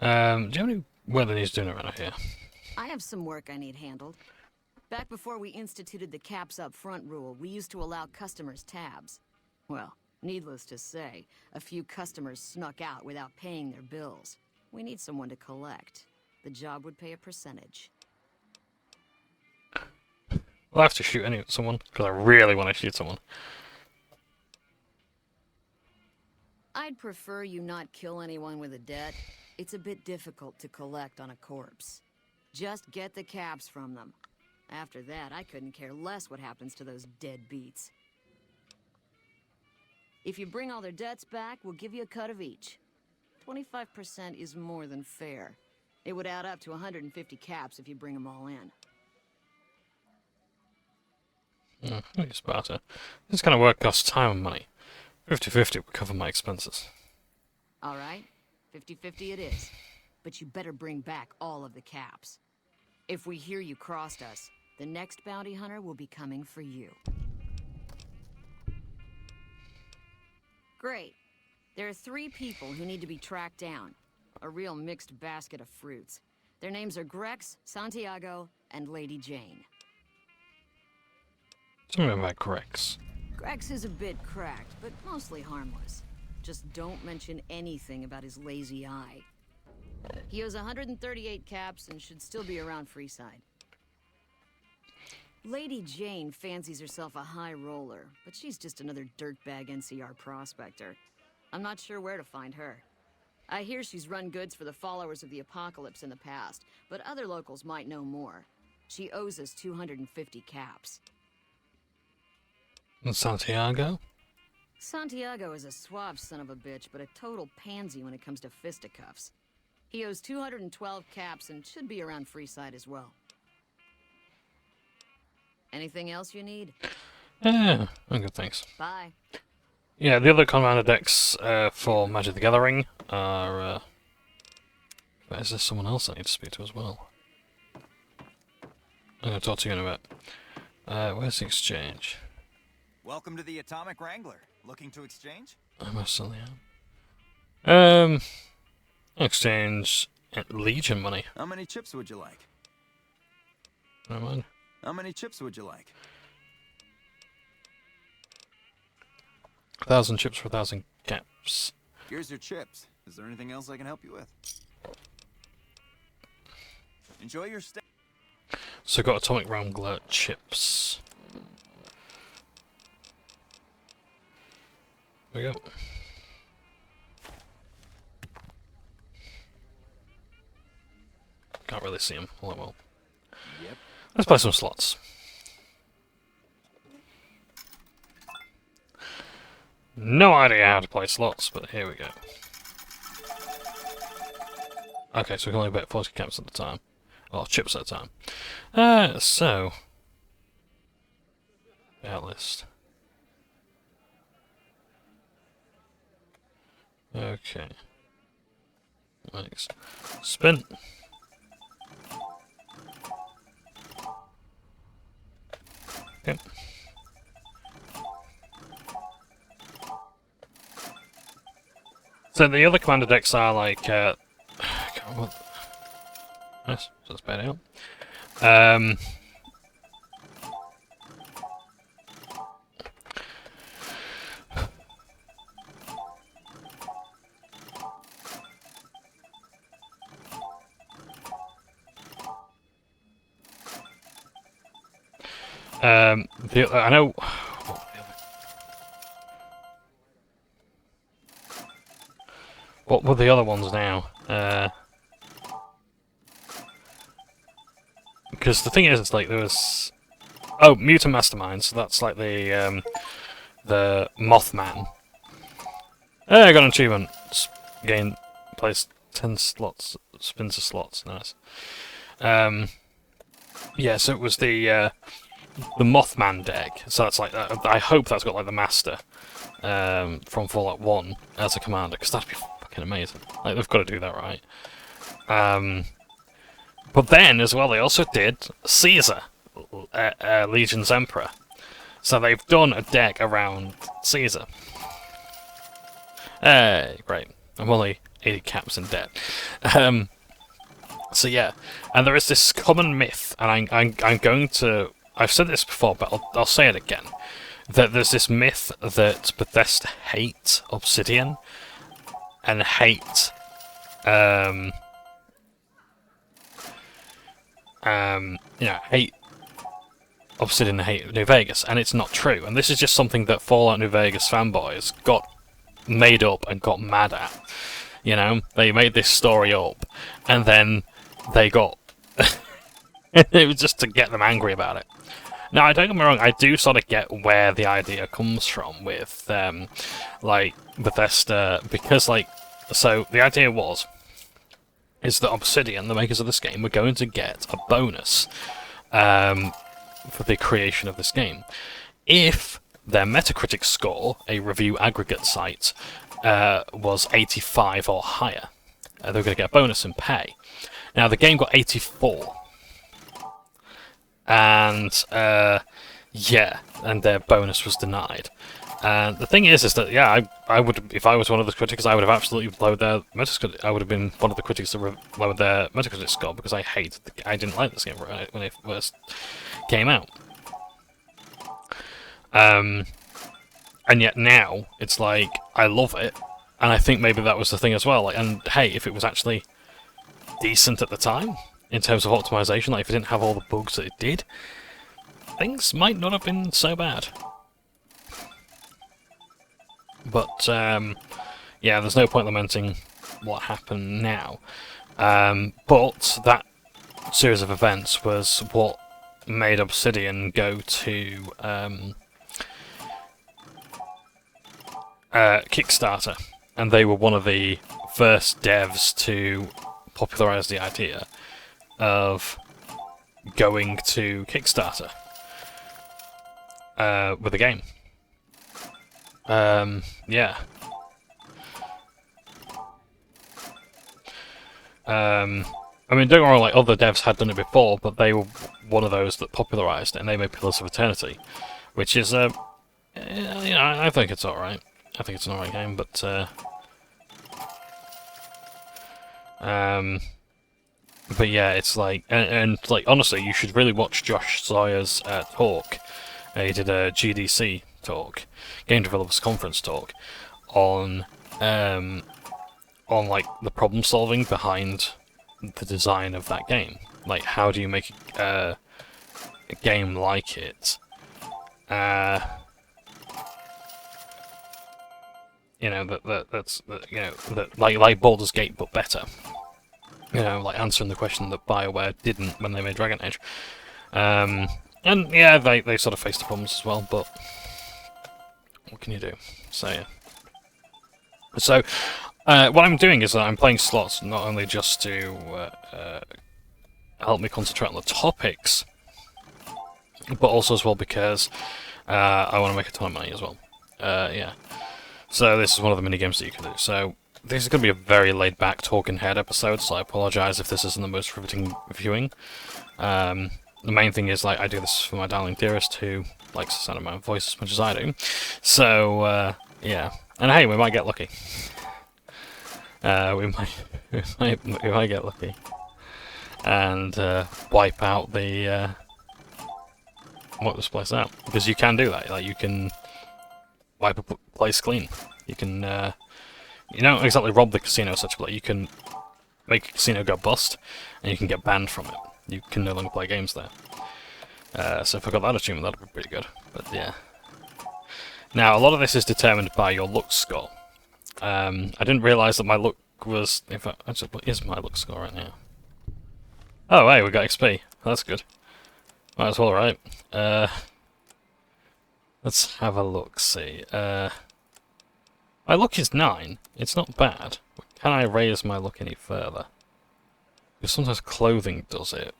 Do you have any weather he's doing around here? I have some work I need handled. Back before we instituted the caps up front rule, we used to allow customers tabs. Well, needless to say, a few customers snuck out without paying their bills. We need someone to collect. The job would pay a percentage. I'll have to shoot someone, because I really want to shoot someone. I'd prefer you not kill anyone with a debt. It's a bit difficult to collect on a corpse. Just get the caps from them. After that, I couldn't care less what happens to those deadbeats. If you bring all their debts back, we'll give you a cut of each. 25% is more than fair. It would add up to 150 caps if you bring them all in. Really smarter. This kind of work costs time and money. 50-50 would cover my expenses. All right, 50-50 it is. But you better bring back all of the caps. If we hear you crossed us, the next bounty hunter will be coming for you. Great. There are 3 people who need to be tracked down. A real mixed basket of fruits. Their names are Grex, Santiago, and Lady Jane. Tell me about Grex. Grex is a bit cracked, but mostly harmless. Just don't mention anything about his lazy eye. He owes 138 caps and should still be around Freeside. Lady Jane fancies herself a high roller, but she's just another dirtbag NCR prospector. I'm not sure where to find her. I hear she's run goods for the followers of the apocalypse in the past, but other locals might know more. She owes us 250 caps. And Santiago? Santiago is a suave son of a bitch, but a total pansy when it comes to fisticuffs. He owes 212 caps and should be around Freeside as well. Anything else you need? Yeah, I'm good, thanks. Bye. Yeah, the other commander decks for Magic the Gathering are... is there someone else I need to speak to as well? I'm going to talk to you in a bit. Where's the exchange? Welcome to the Atomic Wrangler. Looking to exchange? I most certainly am. Exchange Legion money. How many chips would you like? Never mind. How many chips would you like? 1,000 chips for 1,000 caps. Here's your chips. Is there anything else I can help you with? Enjoy your stay. So got Atomic Wrangler chips. There we go. Can't really see him all that well. Yep. Let's play some slots. No idea how to play slots, but here we go. Okay, so we can only bet 40 caps at a time. Or chips at a time. So... out list. Okay. Thanks. Spin. Okay. So the other commander decks are like, yes, that's better out. I know. What were the other ones now? Because the thing is, it's like there was Mutant Masterminds. So that's like the Mothman. I got an achievement. Gain place 10 slots, spins of slots. Nice. Yeah, so it was the Mothman deck. So that's like I hope that's got like the Master from Fallout 1 as a commander, because that'd be fucking amazing. Like they've got to do that right. But then as well, they also did Caesar, Legion's Emperor. So they've done a deck around Caesar. Hey, great. I'm only 80 caps in debt. So yeah, and there is this common myth, and I'm going to... I've said this before, but I'll say it again. That there's this myth that Bethesda hate Obsidian, and hate... hate Obsidian and hate New Vegas, and it's not true. And this is just something that Fallout New Vegas fanboys got made up and got mad at. You know, they made this story up, and then they got... it was just to get them angry about it. Now, don't get me wrong, I do sort of get where the idea comes from with, like, Bethesda, because, like, so the idea is that Obsidian, the makers of this game, were going to get a bonus for the creation of this game if their Metacritic score, a review aggregate site, was 85 or higher. They were going to get a bonus in pay. Now, the game got 84. And, yeah, and their bonus was denied. And the thing is that, yeah, I would, if I was one of the critics, I would have absolutely lowered their Metacritic. I would have been one of the critics that lowered their Metacritic score, because I I didn't like this game when it first came out. And yet now, it's like, I love it, and I think maybe that was the thing as well. Like, and hey, if it was actually decent at the time, in terms of optimization, like if it didn't have all the bugs that it did, things might not have been so bad. But, yeah, there's no point lamenting what happened now. But that series of events was what made Obsidian go to Kickstarter. And they were one of the first devs to popularize the idea of going to Kickstarter with the game. Yeah. I mean, don't get me wrong, like, other devs had done it before, but they were one of those that popularized it, and they made Pillars of Eternity, which is, you know, I think it's alright. I think it's an alright game, but, yeah, it's like, and like, honestly, you should really watch Josh Sawyer's talk. He did a GDC talk, Game Developers Conference talk, on like the problem solving behind the design of that game. Like, how do you make a game like it? You know, that's you know, that like Baldur's Gate but better. You know, like answering the question that BioWare didn't when they made Dragon Age. And yeah, they sort of faced the problems as well, but what can you do? So yeah. So what I'm doing is that I'm playing slots not only just to help me concentrate on the topics, but also as well because I want to make a ton of money as well. Yeah. So this is one of the mini games that you can do. So this is going to be a very laid-back talking head episode, so I apologise if this isn't the most riveting viewing. The main thing is, like, I do this for my darling dearest who likes the sound of my own voice as much as I do. So, yeah. And hey, we might get lucky. we might get lucky and wipe out the wipe this place out, because you can do that. Like, you can wipe a place clean. You can you don't exactly rob the casino such, but you can make a casino go bust, and you can get banned from it. You can no longer play games there. So if I got that achievement, that'd be pretty good. But yeah. Now, a lot of this is determined by your luck score. I didn't realise that my luck was... In fact, actually, what is my luck score right now? Oh, hey, we got XP. That's good. Might as well, right? Let's have a look, see. My luck is 9. It's not bad. Can I raise my luck any further? Because sometimes clothing does it.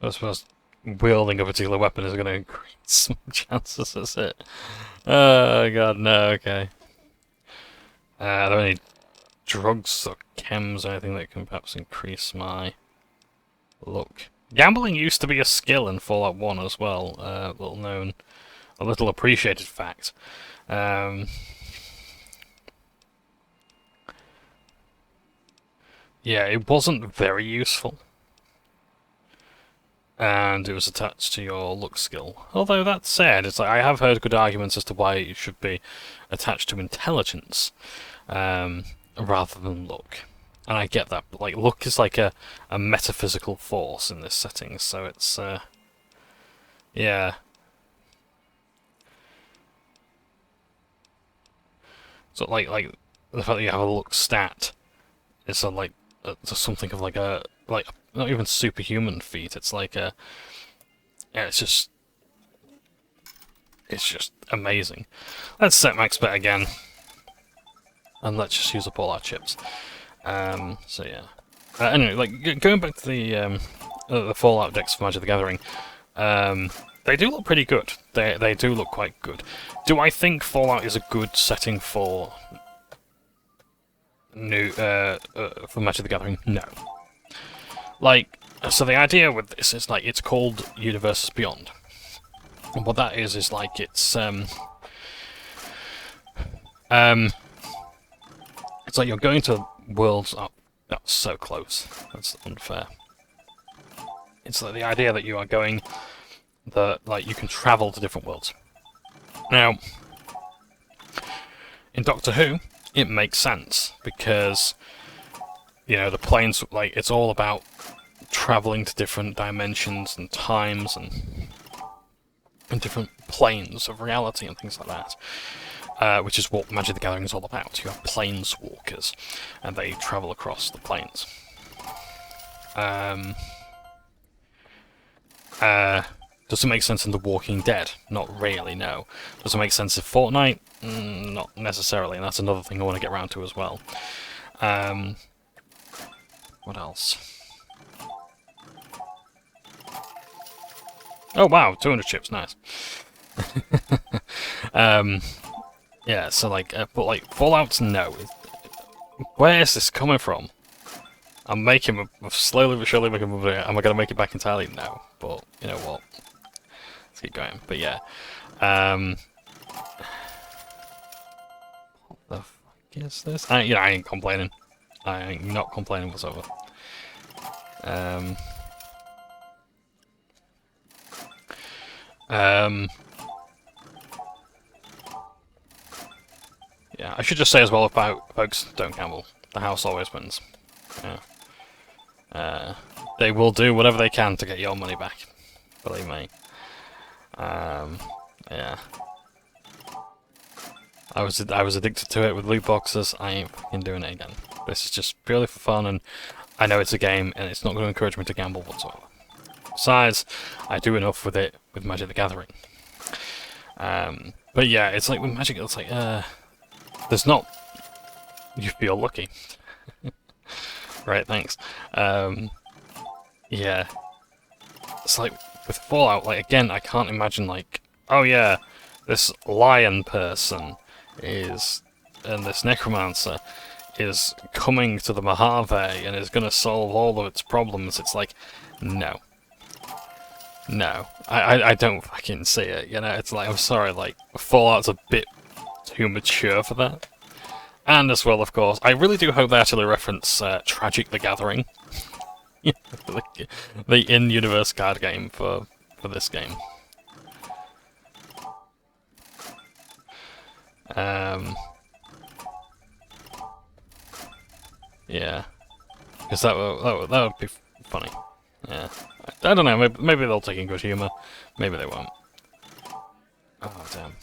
I suppose wielding a particular weapon is going to increase my chances, that's it. Oh god, no, okay. Are there any drugs or chems or anything that can perhaps increase my luck? Gambling used to be a skill in Fallout 1 as well, little known, a little appreciated fact. Yeah, it wasn't very useful. And it was attached to your luck skill. Although that said, it's like I have heard good arguments as to why it should be attached to intelligence rather than luck. And I get that, but like luck is like a metaphysical force in this setting, so it's yeah. So like the fact that you have a luck stat, it's a like something of like a not even superhuman feat. It's like a yeah, it's just amazing. Let's set max bet again, and let's just use up all our chips. So yeah. Anyway, like going back to the Fallout decks for Magic the Gathering, they do look pretty good. They do look quite good. Do I think Fallout is a good setting for Magic the Gathering? No. Like, so the idea with this is like it's called Universes Beyond, and what that is like it's like you're going to worlds. Oh, that's so close. That's unfair. It's like the idea that you are going that like you can travel to different worlds. Now, in Doctor Who, it makes sense because you know the planes like it's all about traveling to different dimensions and times and different planes of reality and things like that. Which is what Magic the Gathering is all about. You have planeswalkers, and they travel across the planes. Does it make sense in The Walking Dead? Not really, no. Does it make sense in Fortnite? Not necessarily, and that's another thing I want to get around to as well. What else? Oh wow, 200 chips, nice. Yeah, so like, but like, Fallout's no. Where is this coming from? I'm slowly but surely making a move. Am I going to make it back entirely? No, but you know what? Let's keep going. But yeah. What the fuck is this? I ain't complaining. I ain't not complaining whatsoever. Yeah, I should just say as well about folks, don't gamble. The house always wins. Yeah. They will do whatever they can to get your money back. Believe me. Yeah. I was addicted to it with loot boxes. I ain't fucking doing it again. This is just purely for fun, and I know it's a game, and it's not going to encourage me to gamble whatsoever. Besides, I do enough with it with Magic the Gathering. But yeah, it's like with Magic, it's like there's not. You feel lucky. Right, thanks. Yeah. It's like with Fallout, like again, I can't imagine like, oh yeah, this lion person is, and this necromancer is coming to the Mojave and is going to solve all of its problems. It's like, no. No, I don't fucking see it, you know, it's like, I'm sorry, like, Fallout's a bit too mature for that. And as well, of course, I really do hope they actually reference Tragic the Gathering. the in-universe card game for this game. Yeah, because that would be funny. Yeah, I don't know. Maybe they'll take in good humor. Maybe they won't. Oh damn.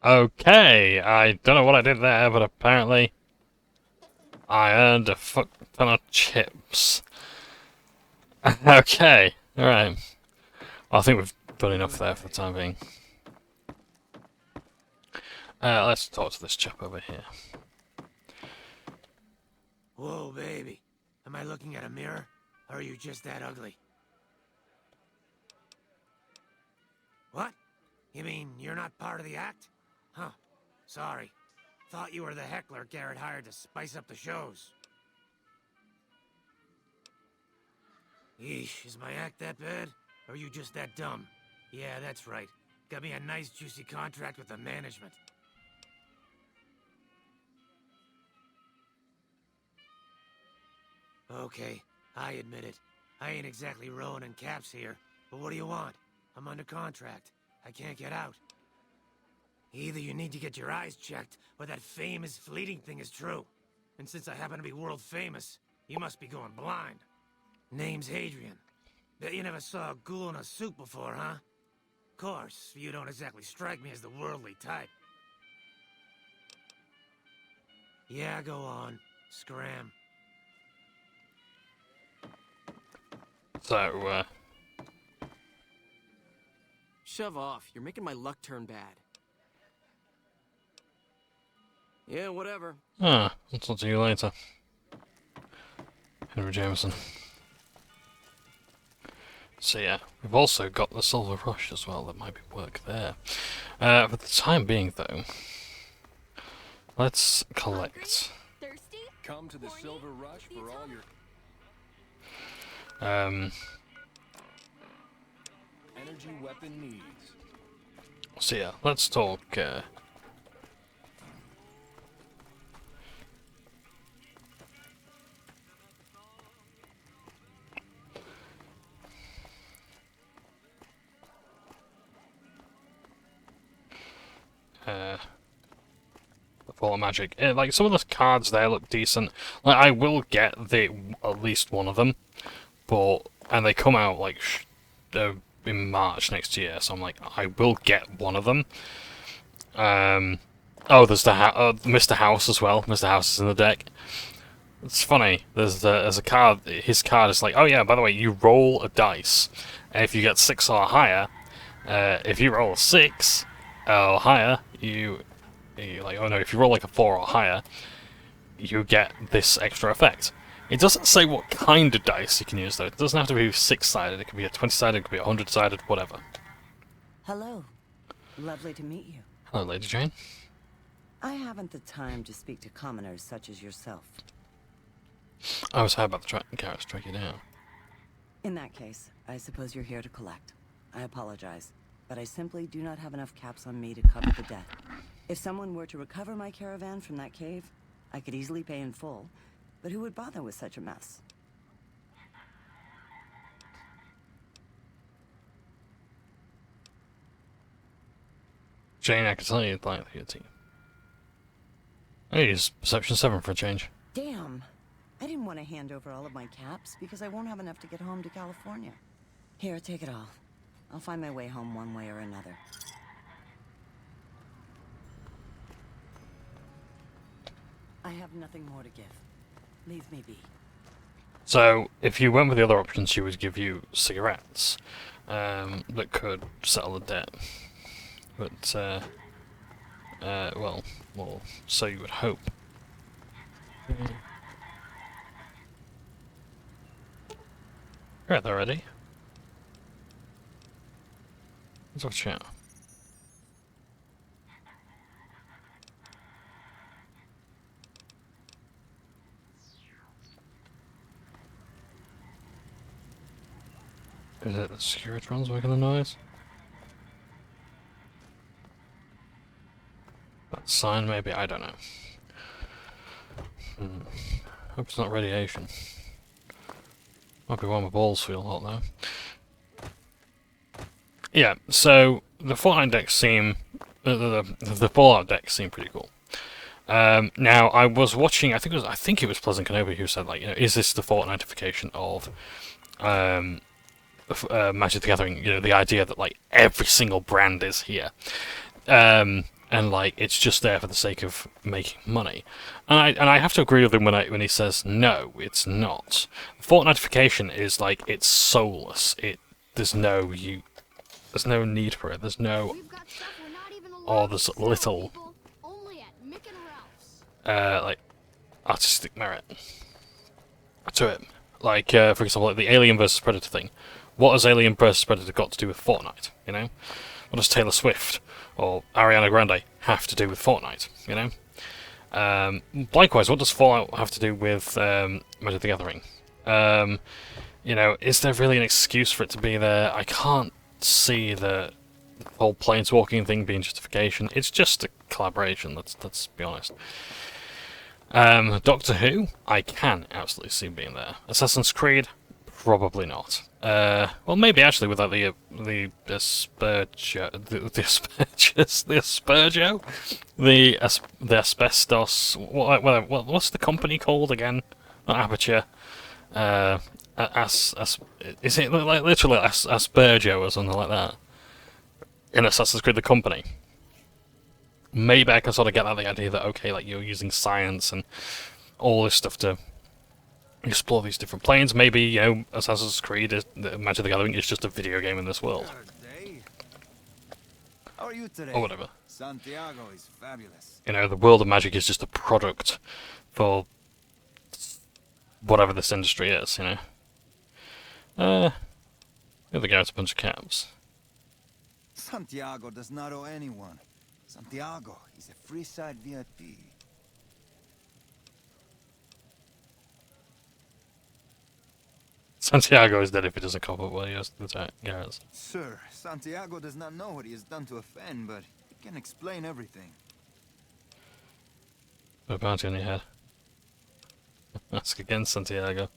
Okay, I don't know what I did there, but apparently I earned a fuck ton of chips. Okay, alright. I think we've done enough there for the time being. Let's talk to this chap over here. Whoa, baby. Am I looking at a mirror? Or are you just that ugly? What? You mean you're not part of the act? Huh. Sorry. Thought you were the heckler Garrett hired to spice up the shows. Yeesh, is my act that bad? Or are you just that dumb? Yeah, that's right. Got me a nice juicy contract with the management. Okay, I admit it. I ain't exactly rowing in caps here, but what do you want? I'm under contract. I can't get out. Either you need to get your eyes checked, or that famous fleeting thing is true. And since I happen to be world famous, you must be going blind. Name's Hadrian. Bet you never saw a ghoul in a suit before, huh? Course, you don't exactly strike me as the worldly type. Yeah, go on. Scram. So, Shove off. You're making my luck turn bad. Yeah, whatever. I'll talk to you later. Henry Jameson. So yeah, we've also got the Silver Rush as well, that might be work there. For the time being though, let's collect. Thirsty? Come to the Silver Rush for all your energy weapon needs. So yeah, let's talk Fall of Magic. Like, some of the cards there look decent. Like, I will get at least one of them, and they come out like in March next year, so I'm like, I will get one of them. Oh, there's the Mr. House as well. Mr. House is in the deck. It's funny. There's a card. His card is like, oh yeah, by the way, you roll a dice, and if you get 6 or higher, if you roll a 6 or higher, you like, oh no, if you roll like a 4 or higher, you get this extra effect. It doesn't say what kind of dice you can use though. It doesn't have to be 6-sided. It could be a 20-sided. It could be a 100-sided. Whatever. Hello. Lovely to meet you. Hello, Lady Jane. I haven't the time to speak to commoners such as yourself. I was about the carrots track you down. In that case, I suppose you're here to collect. I apologize, but I simply do not have enough caps on me to cover the debt. If someone were to recover my caravan from that cave, I could easily pay in full, but who would bother with such a mess? Jane, I can tell you'd like your team. I use Perception 7 for a change. Damn. I didn't want to hand over all of my caps because I won't have enough to get home to California. Here, take it all. I'll find my way home one way or another. I have nothing more to give. Leave me be. So, if you went with the other options, she would give you cigarettes that could settle the debt. But, well, so you would hope. Right, they're ready. Let's have a chat. Is it the Securitrons making the noise? That sign, maybe? I don't know. Hope it's not radiation. Might be why my balls feel hot now. Yeah, so the Fortnite decks seem... the Fallout decks seem pretty cool. Now, I was watching, I think it was Pleasant Kenobi who said, like, you know, is this the Fortnite-ification of Magic the Gathering? You know, the idea that, like, every single brand is here. And like it's just there for the sake of making money, and I have to agree with him when he says no, it's not. Fortnite-ification is like it's soulless. There's no need for it. There's no there's little like artistic merit to it. Like for example, like the Alien versus Predator thing. What has Alien versus Predator got to do with Fortnite? You know, what does Taylor Swift or Ariana Grande have to do with Fortnite, you know? Likewise, what does Fallout have to do with Magic the Gathering? You know, is there really an excuse for it to be there? I can't see the whole planeswalking thing being justification. It's just a collaboration, let's be honest. Doctor Who, I can absolutely see being there. Assassin's Creed, probably not. Well, maybe actually without the asbestos. What's the company called again? Not Aperture. Is it like literally Aspergio or something like that? In Assassin's Creed, the company. Maybe I can sort of get the idea that okay, like you're using science and all this stuff to explore these different planes. Maybe, you know, Assassin's Creed, Magic the Gathering is just a video game in this world. How are you today? Or whatever. Santiago is fabulous. You know, the world of Magic is just a product for whatever this industry is, you know. The other guy's a bunch of caps. Santiago does not owe anyone. Santiago is a Freeside VIP. Santiago is dead if he doesn't cop up while he has the Garrets. Sir, Santiago does not know what he has done to offend, but he can explain everything. Put a bounty on your head. Ask again, Santiago.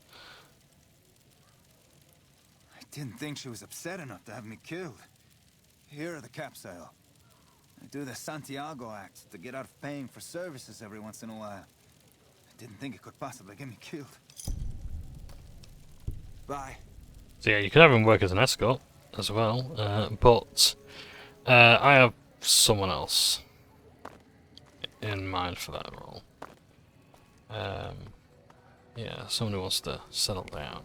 I didn't think she was upset enough to have me killed. Here are the capsule. I do the Santiago act to get out of paying for services every once in a while. I didn't think it could possibly get me killed. Bye. So yeah, you could have him work as an escort as well, but I have someone else in mind for that role. Yeah, someone who wants to settle down.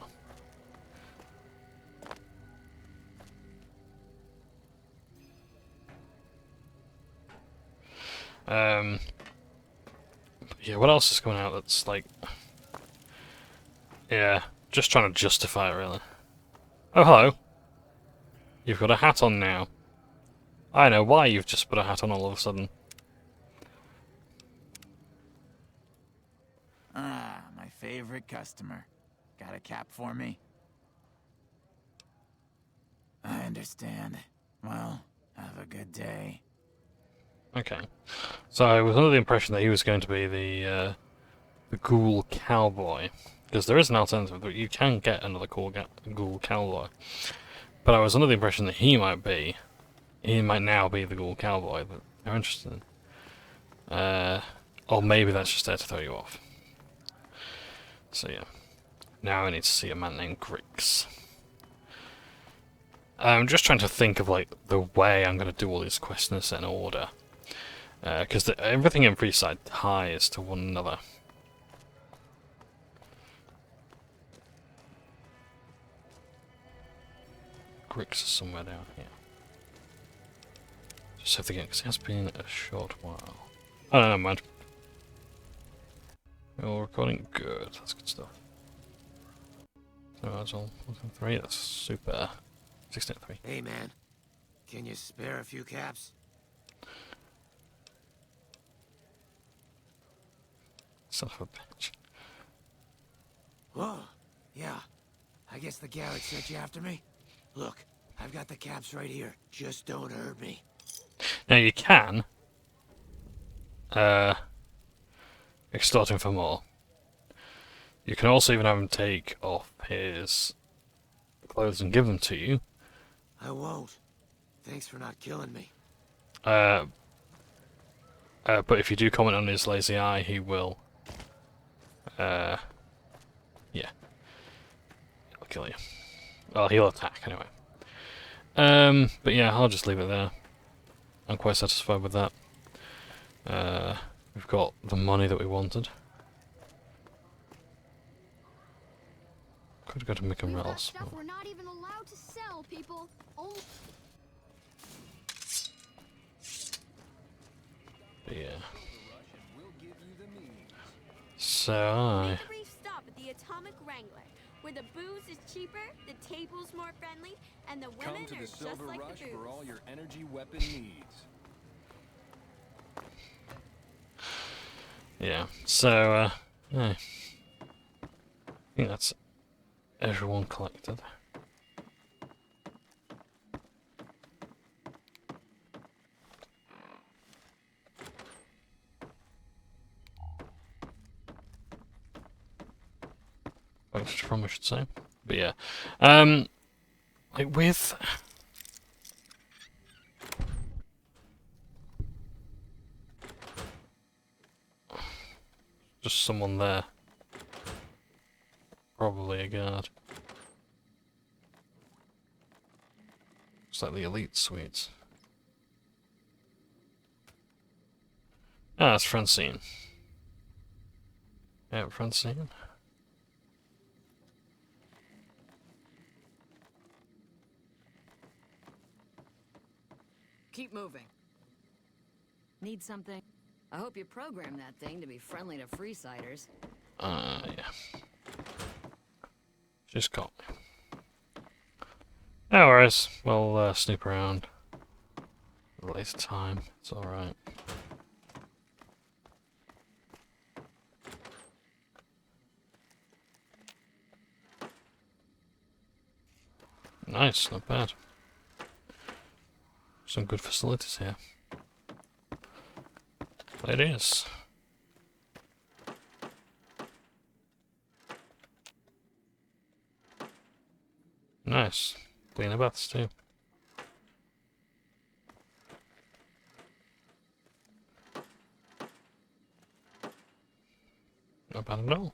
Yeah, what else is coming out that's like... Yeah, just trying to justify it, really. Oh, hello. You've got a hat on now. I know why you've just put a hat on all of a sudden. Ah, my favorite customer. Got a cap for me? I understand. Well, have a good day. Okay. So I was under the impression that he was going to be the ghoul cowboy. Because there is an alternative, but you can get another ghoul cowboy. But I was under the impression that he might now be the ghoul cowboy, but they're interested. Or maybe that's just there to throw you off. So yeah. Now I need to see a man named Grix. I'm just trying to think of like the way I'm going to do all these questions in order. Because everything in Freeside ties to one another. Grix is somewhere down here. Just have to get, because it has been a short while. Oh, no, never mind. You're recording good, that's good stuff. So that's all. 3. That's super. 16.3. Hey, man. Can you spare a few caps? Son of a bitch. Whoa. Yeah. I guess the garage sent you after me? Look, I've got the caps right here. Just don't hurt me. Now you can extort him for more. You can also even have him take off his clothes and give them to you. I won't. Thanks for not killing me. But if you do comment on his lazy eye, he will. Yeah. He'll kill you. Well, he'll attack anyway. But yeah, I'll just leave it there. I'm quite satisfied with that. We've got the money that we wanted. Could go to Mick and We've got Rells. stuff we're not even allowed to sell, people. Oh. But yeah. So Make a brief stop at the Atomic Wrangler, where the booze is cheaper, the table's more friendly, and the women Come to are the just Silver like Rush the booze. for all your energy weapon needs. yeah. So yeah. I think that's everyone collected. From, I should say. But yeah. Like with just someone there. Probably a guard. It's like the elite suites. Ah, it's Francine. Yeah, Francine. Keep moving. Need something? I hope you programmed that thing to be friendly to Freesiders. Yeah. Just got me. No worries. We'll snoop around at a later time. It's alright. Nice, not bad. Some good facilities here. It is. Nice. Cleaner baths too. Not bad at all.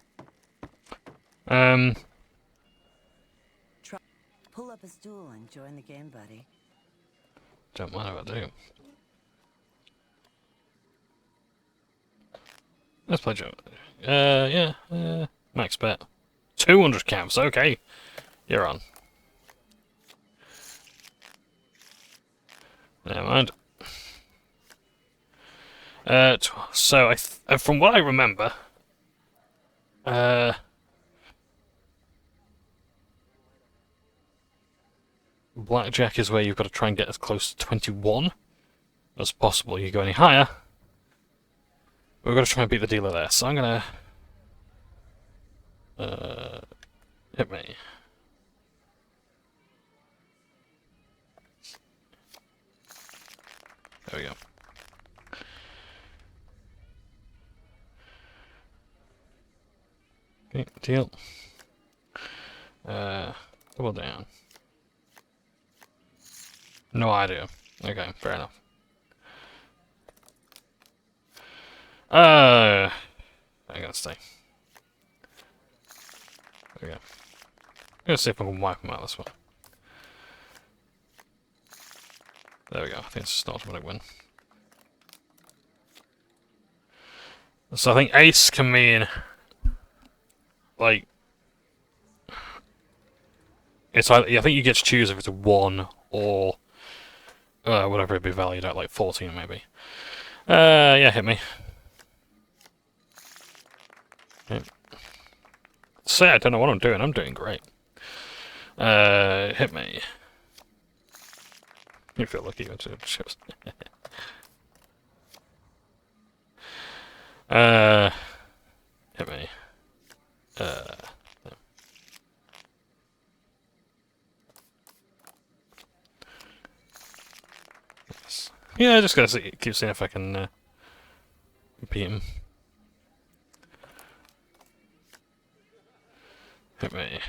Pull up a stool and join the game, buddy. Don't mind if I do. Let's play Joe. Yeah. Max bet. 200 caps. Okay. You're on. Never mind. So from what I remember, blackjack is where you've got to try and get as close to 21 as possible. You go any higher, we've got to try and beat the dealer there. So I'm gonna hit me. There we go. Okay, deal. Double down. No idea. Okay, fair enough. I gotta stay. There we go. I'm gonna see if I can wipe them out this way. There we go. I think it's just an automatic win. So I think ace can mean like it's either, I think you get to choose if it's a 1 or whatever it'd be valued at, like 14 maybe. Yeah, hit me. Okay. Say I don't know what I'm doing. I'm doing great. Hit me. You feel lucky you went to the ships. Hit me. No. Yes. Yeah, I just gotta keep seeing if I can beat him. Hit me.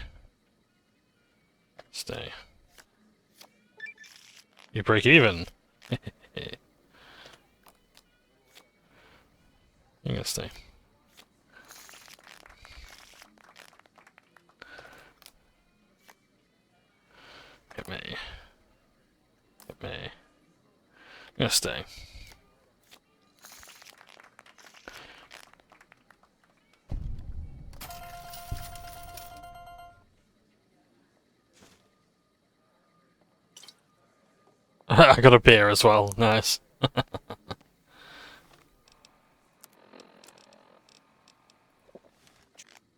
Stay. You break even. You're gonna stay. Hit me. Hit me. I'm gonna stay. I got a beer as well. Nice.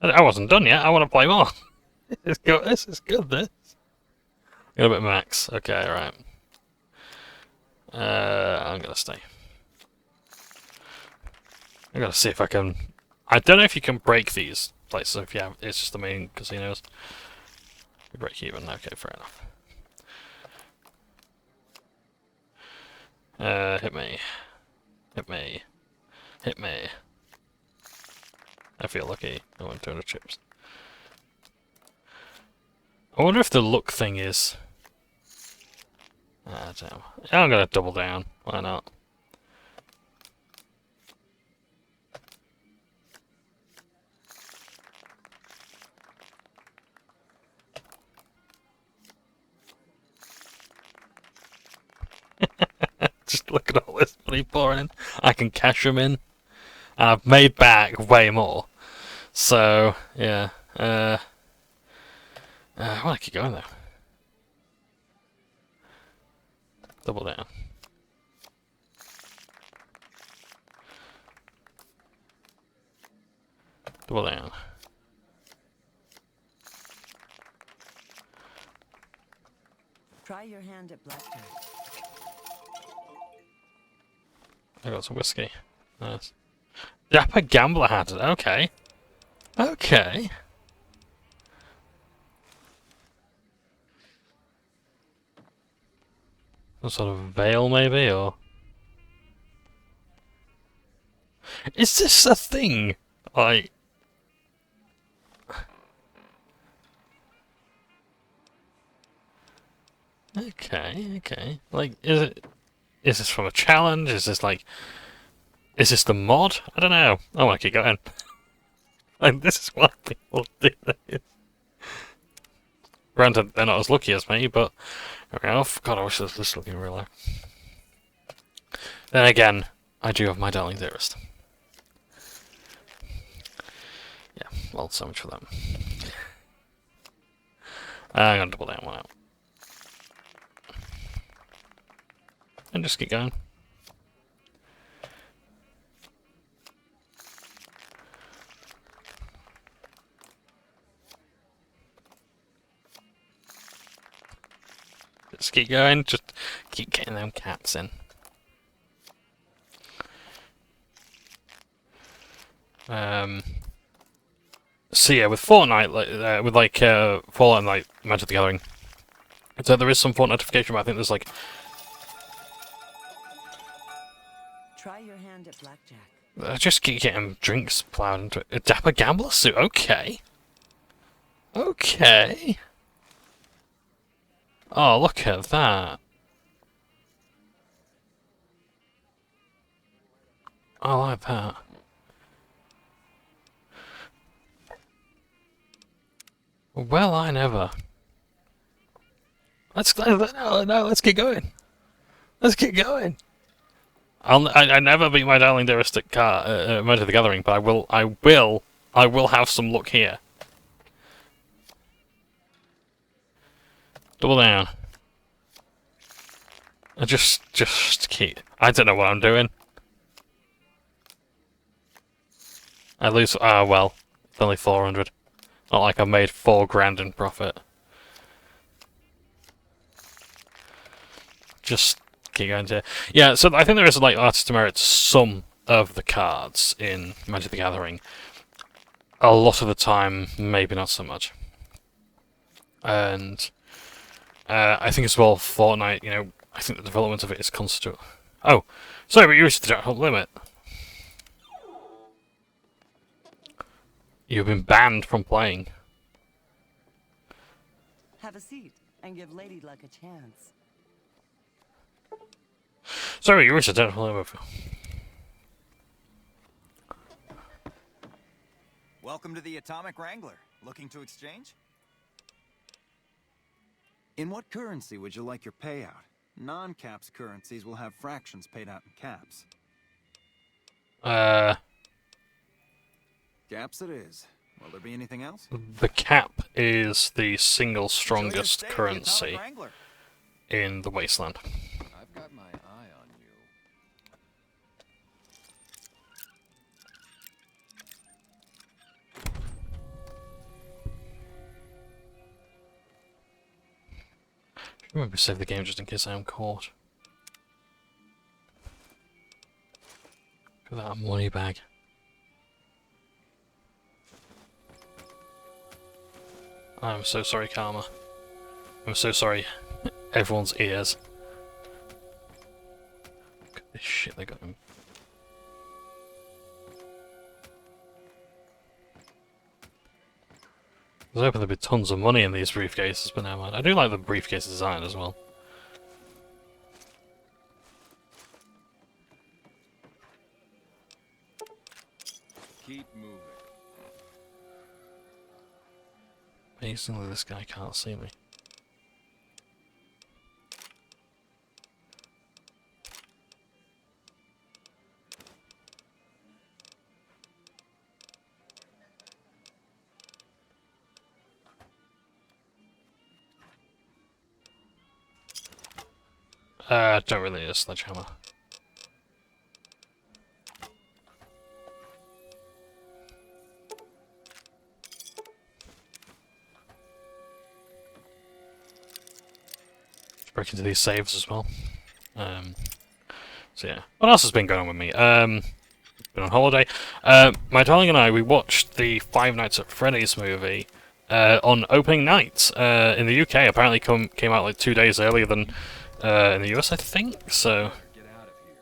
I wasn't done yet. I want to play more. This is good. This. Got a bit of max. Okay, right. I'm gonna stay. I gotta see if I can. I don't know if you can break these places. If you have, it's just the main casinos. You break even. Okay, fair enough. Hit me. Hit me. Hit me. I feel lucky. I won 200 chips. I wonder if the luck thing is... Ah, damn. I'm gonna double down. Why not? Just look at all this money pouring in. I can cash them in. And I've made back way more. So, yeah. I want to keep going though. Double down. Double down. Try your hand at blackjack. I got some whiskey. Nice. Dapper Gambler had it. Okay. Okay. Some sort of veil, maybe, or... Is this a thing? Like... Okay, okay. Like, is this from a challenge? Is this like... Is this the mod? I don't know. I want to keep going. Like, this is why people do this. Granted, they're not as lucky as me, but... Okay, oh, God, I wish this was looking real life. Then again, I do have my darling dearest. Yeah, well, so much for them. I'm gonna double down one out. And just keep going. Just keep going, just keep getting them caps in. So yeah, with Fortnite, Fallout and like Magic the Gathering, so there is some Fortnite notification, but I think there's like... Try your hand at blackjack. I just keep getting drinks plowed into it. A Dapper Gambler suit, okay. Okay. Oh, look at that. I like that. Well, I never. Let's keep going. Let's keep going. I never beat my darling dearest at Magic the Gathering, but I will have some luck here. Double down. I just keep... I don't know what I'm doing. I lose... Ah, well. It's only 400. Not like I made 4 grand in profit. just keep going to... Yeah, so I think there is like artist merit to some of the cards in Magic the Gathering. A lot of the time, maybe not so much. And I think as well, Fortnite, you know, I think the development of it is constant. Oh, sorry, but you reached the jackpot limit. You've been banned from playing. Have a seat and give Lady Luck a chance. Sorry, you reached the jackpot limit. Welcome to the Atomic Wrangler. Looking to exchange? In what currency would you like your payout? Non-caps currencies will have fractions paid out in caps. Caps it is. Will there be anything else? The cap is the single strongest currency in the Wasteland. I've got my eye on you. Maybe save the game just in case I am caught. Look at that money bag. I'm so sorry, Karma. I'm so sorry, everyone's ears. Look at this shit they got him. I was hoping there'd be tons of money in these briefcases, but never mind. I do like the briefcase design as well. Keep moving. Basically, this guy can't see me. Don't really need a sledgehammer. Break into these saves as well. So yeah, what else has been going on with me? Been on holiday. My darling and I, we watched the Five Nights at Freddy's movie on opening night in the UK. Apparently came out like 2 days earlier than in the US, I think. So. Get out of here.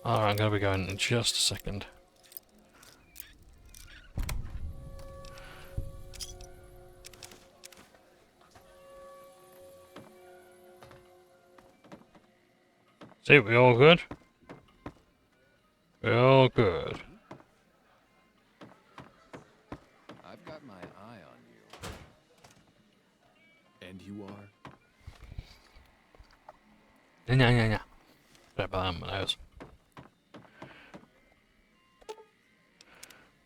Alright, I'm gonna be going in just a second. See, we all good? We all good. I've got my eye on you. And you are? Yeah. Sorry about that on my nose.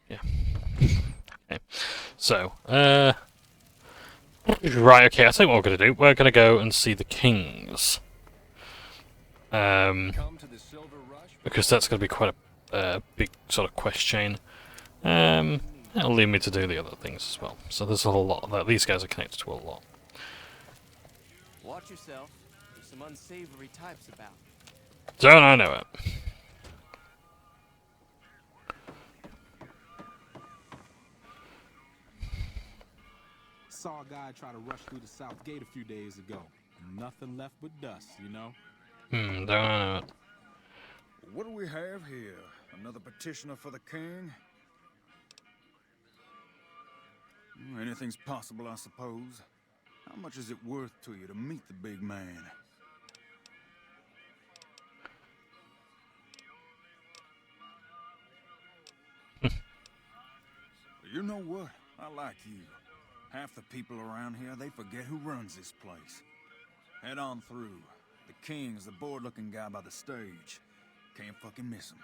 Yeah. Okay. So, right, okay, I think what we're gonna do. We're gonna go and see the Kings. Because that's going to be quite a big sort of quest chain. That'll lead me to do the other things as well. So there's a whole lot of that. These guys are connected to a lot. Watch yourself. There's some unsavory types about. Don't I know it? Saw a guy try to rush through the south gate a few days ago. Nothing left but dust, you know? Don't I know it? What do we have here? Another petitioner for the king? Anything's possible, I suppose. How much is it worth to you to meet the big man? You know what? I like you. Half the people around here, they forget who runs this place. Head on through. The king's the bored-looking guy by the stage. Can't fucking miss him.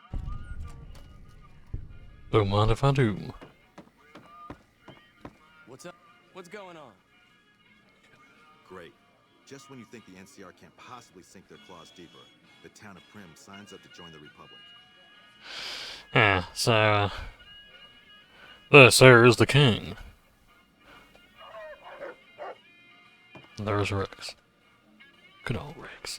Don't mind if I do. What's up? What's going on? Great. Just when you think the NCR can't possibly sink their claws deeper, the town of Prim signs up to join the Republic. Yeah, so, This here is the king. There's Rex. Good old Rex.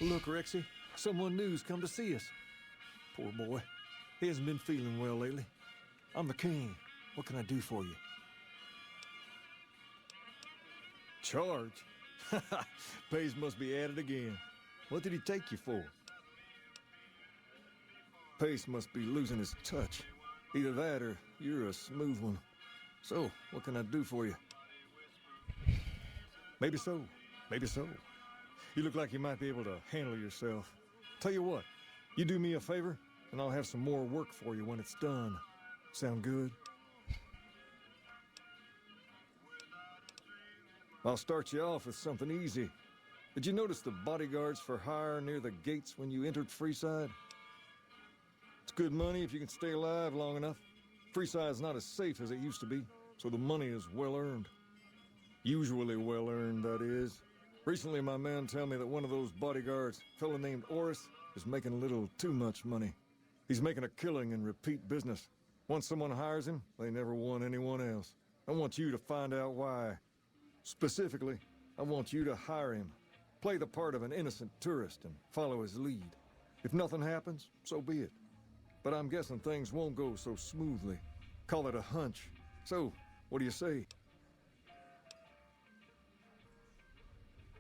Look, Rexy, someone new's come to see us. Poor boy. He hasn't been feeling well lately. I'm the king. What can I do for you? Charge? Pays must be at it again. What did he take you for? Pace must be losing his touch. Either that or you're a smooth one. So, what can I do for you? Maybe so. Maybe so. You look like you might be able to handle yourself. Tell you what, you do me a favor, and I'll have some more work for you when it's done. Sound good? I'll start you off with something easy. Did you notice the bodyguards for hire near the gates when you entered Freeside? It's good money if you can stay alive long enough. Freeside's not as safe as it used to be, so the money is well earned. Usually well earned, that is. Recently, my man tell me that one of those bodyguards, a fella named Oris, is making a little too much money. He's making a killing in repeat business. Once someone hires him, they never want anyone else. I want you to find out why. Specifically, I want you to hire him. Play the part of an innocent tourist and follow his lead. If nothing happens, so be it. But I'm guessing things won't go so smoothly. Call it a hunch. So, what do you say?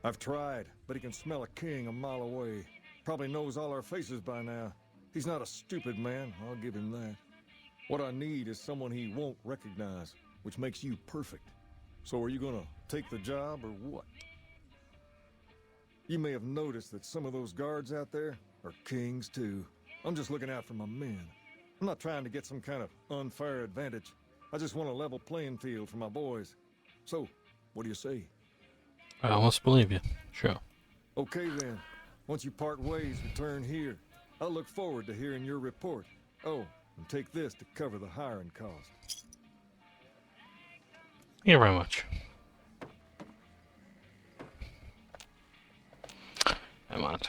I've tried, but he can smell a king a mile away. Probably knows all our faces by now. He's not a stupid man, I'll give him that. What I need is someone he won't recognize, which makes you perfect. So are you gonna take the job or what? You may have noticed that some of those guards out there are kings too. I'm just looking out for my men. I'm not trying to get some kind of unfair advantage. I just want a level playing field for my boys. So, what do you say? I must believe you. Sure. Okay then. Once you part ways, return here. I'll look forward to hearing your report. Oh, and take this to cover the hiring cost. Thank you very much. Never mind.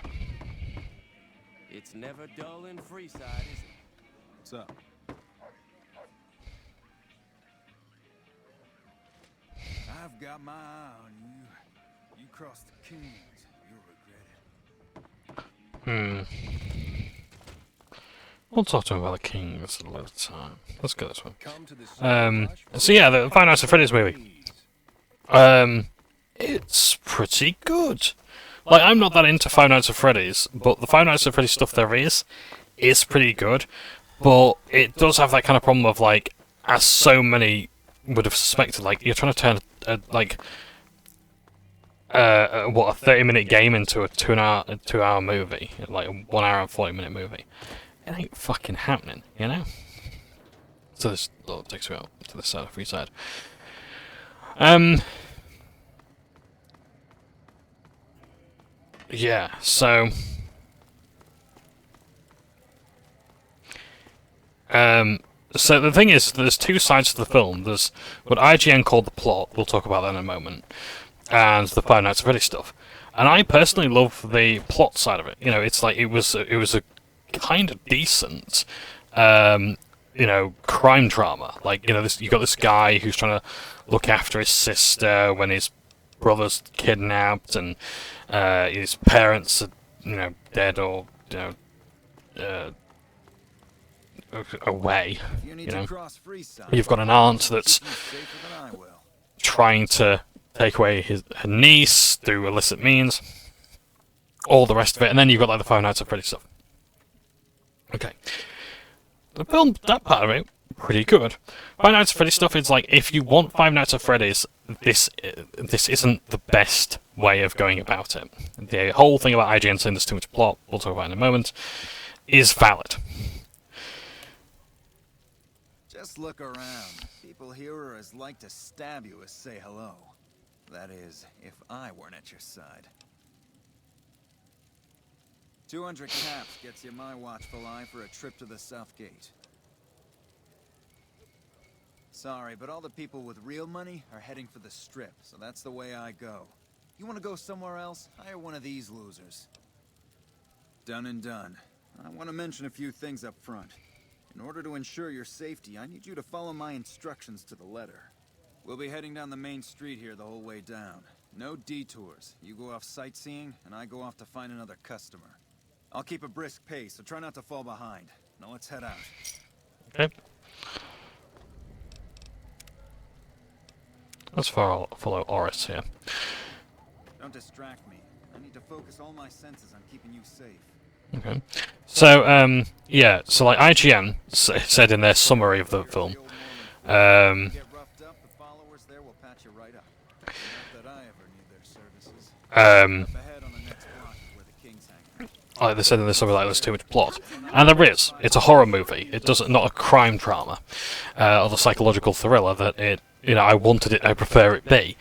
It's never dull in Freeside, is it? What's up? I've got my eye on you. You cross the Kings, you'll regret it. We'll talk to him about the Kings at a later time. Let's go this one. So yeah, the Five Nights at Freddy's movie. It's pretty good. Like, I'm not that into Five Nights at Freddy's, but the Five Nights at Freddy's stuff there is pretty good. But it does have that kind of problem of, like, as so many would have suspected, like, you're trying to turn a 30-minute game into a 2-hour movie, like a 1 hour and 40-minute movie. It ain't fucking happening, you know? So this takes me out to the side of Freeside. Yeah, so so the thing is, there's two sides to the film. There's what IGN called the plot, we'll talk about that in a moment, and the Five Nights at Freddy's stuff. And I personally love the plot side of it. You know, it's like it was a kind of decent, you know, crime drama. Like, you know, you got this guy who's trying to look after his sister when his brother's kidnapped, and his parents are, you know, dead or, you know, away. You know, you've got an aunt that's trying to take away her niece through illicit means, all the rest of it, and then you've got like the Five Nights at Freddy's stuff. Okay, the film, that part of it, pretty good. Five Nights at Freddy's stuff is like, if you want Five Nights at Freddy's, this isn't the best way of going about it. The whole thing about IGN saying there's too much plot, we'll talk about in a moment, is valid. Just look around. People here are as like to stab you as say hello. That is, if I weren't at your side. 200 caps gets you my watchful eye for a trip to the South Gate. Sorry, but all the people with real money are heading for the Strip, so that's the way I go. You want to go somewhere else? Hire one of these losers. Done and done. I want to mention a few things up front. In order to ensure your safety, I need you to follow my instructions to the letter. We'll be heading down the main street here the whole way down. No detours. You go off sightseeing, and I go off to find another customer. I'll keep a brisk pace, so try not to fall behind. Now let's head out. Okay. Let's follow Oris here. Don't distract me. I need to focus all my senses on keeping you safe. Okay. So, yeah, so like IGN said in their summary of the film, like they said in the summary, like there's too much plot, and there is. It's a horror movie. It doesn't, not a crime drama, or the psychological thriller that it, you know, I wanted it, I prefer it be.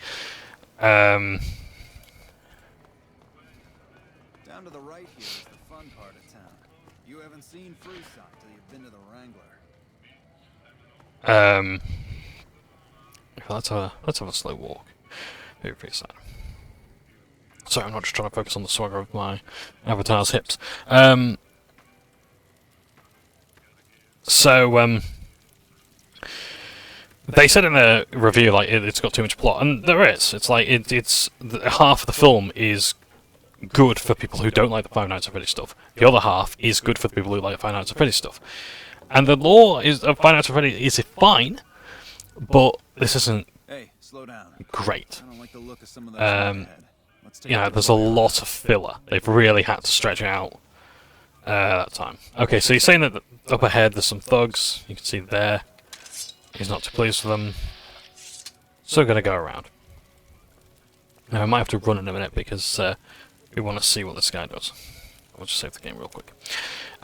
Down to the right here is the fun part of town. You haven't seen Freeside till you've been to the Wrangler. Let's have a slow walk. Maybe Freeside. Sorry, I'm not just trying to focus on the swagger of my avatar's hips. They said in the review like it's got too much plot, and there is. It's like half of the film is good for people who don't like the Five Nights at Freddy's stuff. The other half is good for the people who like Five Nights at Freddy's stuff. And the lore of Five Nights at Freddy's is fine, but this isn't great. I don't like the look of some of those you know, there's a lot of filler. They've really had to stretch it out that time. Okay, so you're saying that up ahead there's some thugs. You can see there. He's not too pleased with them. So we're going to go around. Now I might have to run in a minute because we want to see what this guy does. I'll just save the game real quick.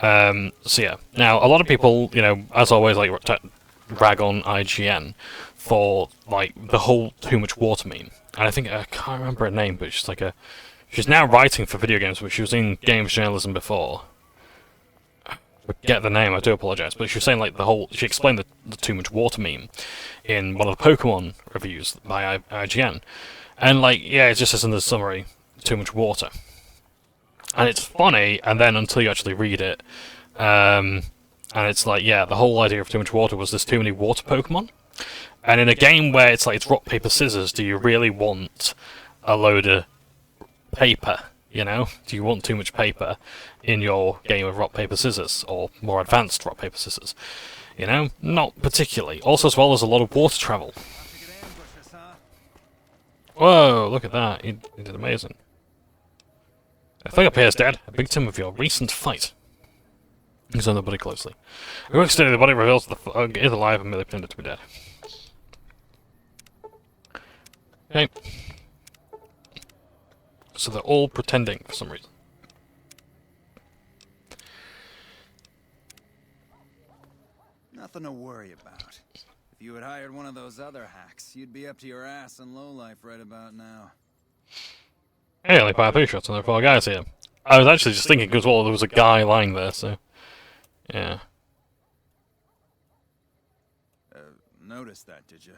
So yeah, now a lot of people, you know, as always, like rag on IGN for like the whole too much water meme. And I think, I can't remember her name, but she's now writing for video games, but she was in games journalism before. I forget the name, I do apologise, but she was saying like she explained the too much water meme in one of the Pokemon reviews by IGN. And like, yeah, it just says in the summary, too much water. And it's funny, and then until you actually read it, and it's like, yeah, the whole idea of too much water was there's too many water Pokemon. And in a game where it's like it's rock, paper, scissors, do you really want a load of paper, you know? Do you want too much paper in your game of rock, paper, scissors? Or more advanced rock, paper, scissors? You know? Not particularly. Also, as well as a lot of water travel. Whoa, look at that. He did amazing. I think appears dead, a victim of your recent fight. Examine the body closely. We work steady, the body reveals the thug is alive and merely pretended to be dead. Okay. So they're all pretending for some reason. Nothing to worry about. If you had hired one of those other hacks, you'd be up to your ass in lowlife right about now. Hey, only fired 3 shots and there are 4 guys here. I was actually just thinking because, well, there was a guy lying there, so... Yeah. Noticed that, did you?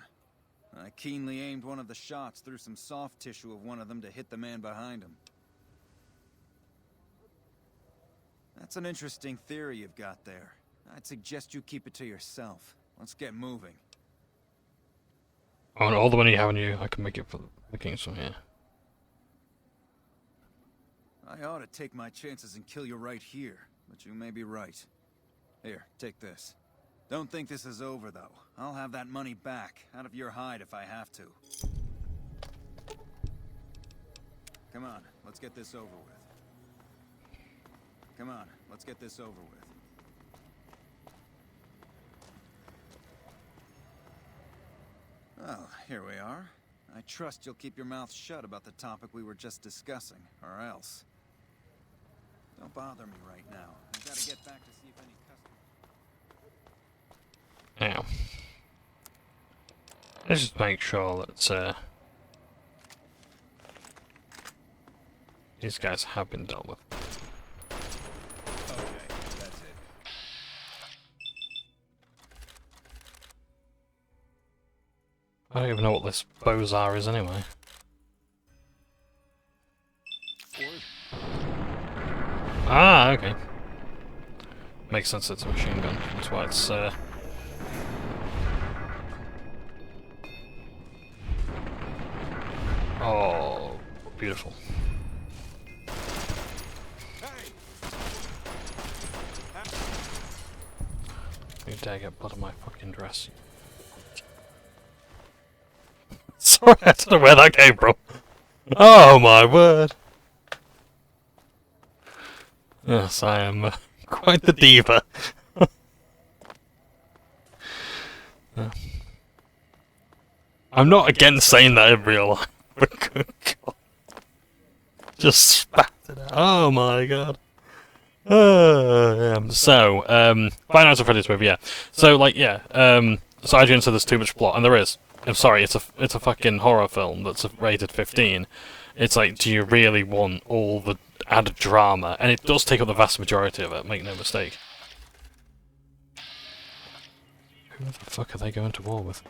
I keenly aimed one of the shots through some soft tissue of one of them to hit the man behind him. That's an interesting theory you've got there. I'd suggest you keep it to yourself. Let's get moving. Oh, and all the money you have on you, I can make it for the kings from here. I ought to take my chances and kill you right here, but you may be right. Here, take this. Don't think this is over, though. I'll have that money back, out of your hide if I have to. Come on, let's get this over with. Come on, let's get this over with. Well, here we are. I trust you'll keep your mouth shut about the topic we were just discussing, or else. Don't bother me right now. I've got to get back to see if any customers... Now, let's just make sure that these guys have been dealt with. Okay, that's it. I don't even know what this Bozar is anyway. Ah, okay. Makes sense it's a machine gun. That's why it's oh, beautiful. You dare get blood on my fucking dress. Sorry, I don't know where that came from. Oh my word. Yes, I am quite the diva. I'm not against saying that in real life, but good God. Just spat it out. Oh my god. So, Five Nights at Freddy's movie, yeah. So, like, yeah, so Adrian said there's too much plot, and there is. I'm sorry, it's a fucking horror film that's rated 15. It's like, do you really want all the added drama? And it does take up the vast majority of it, make no mistake. Who the fuck are they going to war with?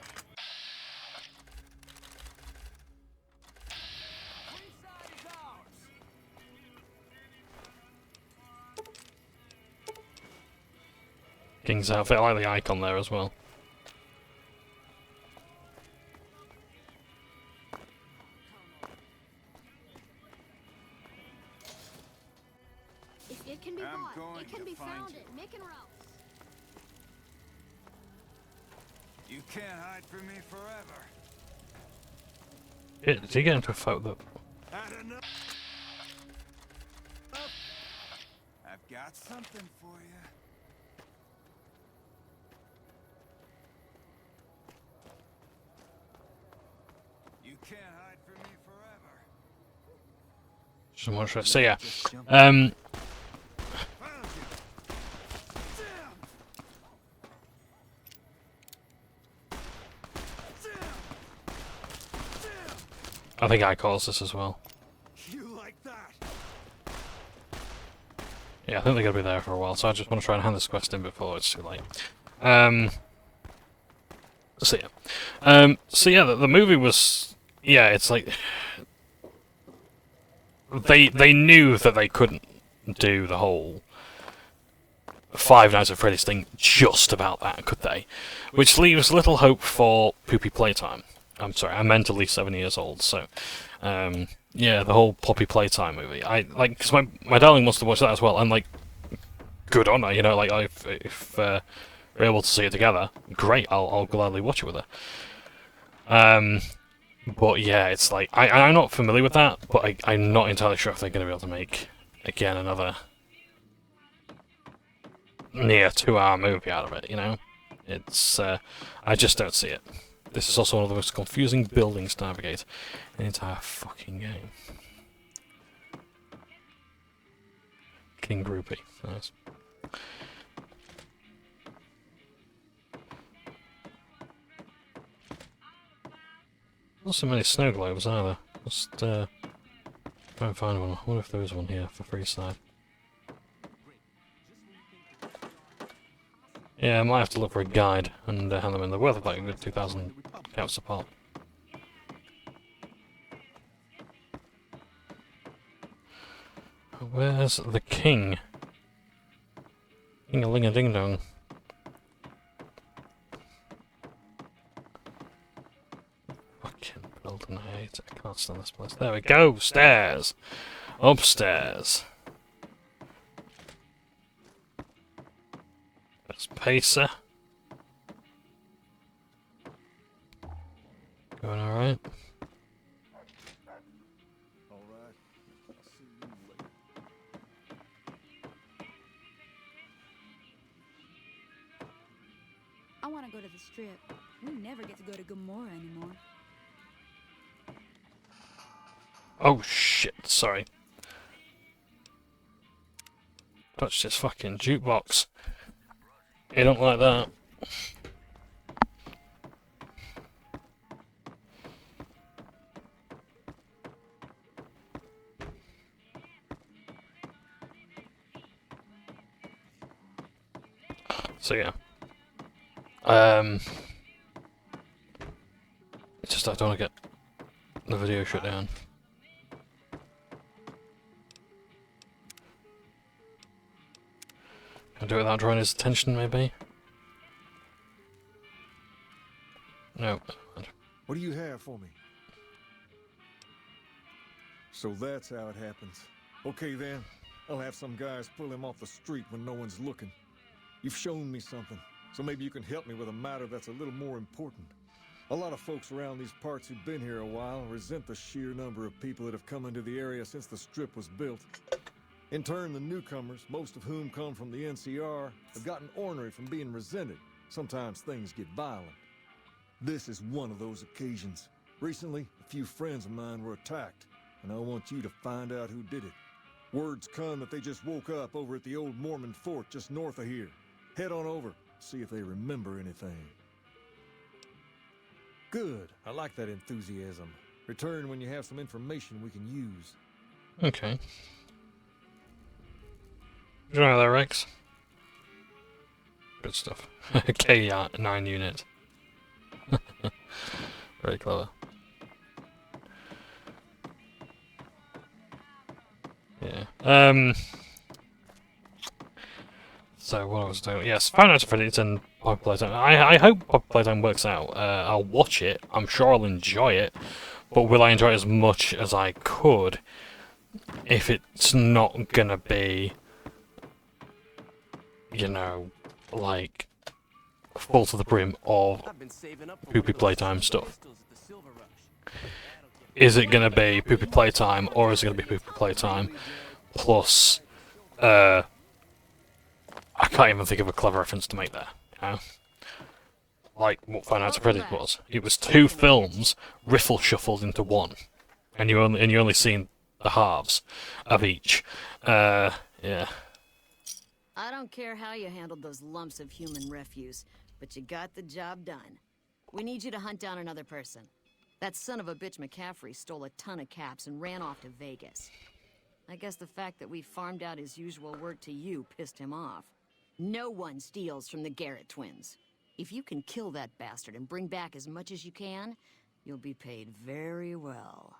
King's outfit, I like the icon there as well. If it can be bought, it can be found at Mick and Ralph's. You can't hide from me forever. Yeah, did he get into a fight with that? I've got something for you. You can't hide from me forever. So much for so yeah. I think I calls this as well. You like that? Yeah, I think they're gonna be there for a while, so I just want to try and hand this quest in before it's too late. So yeah, the movie was, yeah, it's like they knew that they couldn't do the whole Five Nights at Freddy's thing just about that, could they? Which leaves little hope for Poopy Playtime. I'm sorry, I'm mentally 7 years old, so yeah, the whole Poppy Playtime movie. I like, because my darling wants to watch that as well, and like, good on her, you know, like if we're able to see it together, great, I'll gladly watch it with her. But yeah, it's like I'm not familiar with that, but I'm not entirely sure if they're going to be able to make again another near 2-hour movie out of it. You know, it's I just don't see it. This is also one of the most confusing buildings to navigate in the entire fucking game. King Groupie, nice. Not so many snow globes either. Just try and find one. I wonder if there is one here for Freeside. Yeah, I might have to look for a guide and hand them in. They're worth like a good 2,000 caps apart. Where's the king? King-a-ling-a-ding-dong. Fucking building, I hate it. I can't stand this place. There we go! Stairs! Upstairs! There's Pacer. Going alright? I want to go to the strip. We never get to go to Gomorrah anymore. Oh shit, sorry. Touch this fucking jukebox. You don't like that. So yeah. It's just I don't want to get the video shut down. do it without drawing his attention, maybe? No. What do you have for me? So that's how it happens. Okay then, I'll have some guys pull him off the street when no one's looking. You've shown me something, so maybe you can help me with a matter that's a little more important. A lot of folks around these parts who've been here a while resent the sheer number of people that have come into the area since the strip was built. In turn, the newcomers, most of whom come from the NCR, have gotten ornery from being resented. Sometimes things get violent. This is one of those occasions. Recently, a few friends of mine were attacked, and I want you to find out who did it. Word's come that they just woke up over at the old Mormon fort just north of here. Head on over, see if they remember anything. Good. I like that enthusiasm. Return when you have some information we can use. Okay. You know that, Rex? Good stuff. K9 unit. Very clever. Yeah. So what I was doing? Yes, Five Nights at Freddy's and Poppy Playtime. I hope Poppy Playtime works out. I'll watch it. I'm sure I'll enjoy it, but will I enjoy it as much as I could if it's not gonna be, you know, like full to the brim of Poopy Playtime stuff? Is it gonna be Poopy Playtime, or is it gonna be Poopy Playtime plus I can't even think of a clever reference to make there, you know? Like what Five Nights at Freddy's was. It was two films riffle shuffled into one, and you only seen the halves of each. Yeah. I don't care how you handled those lumps of human refuse, but you got the job done. We need you to hunt down another person. That son of a bitch McCaffrey stole a ton of caps and ran off to Vegas. I guess the fact that we farmed out his usual work to you pissed him off. No one steals from the Garrett twins. If you can kill that bastard and bring back as much as you can, you'll be paid very well.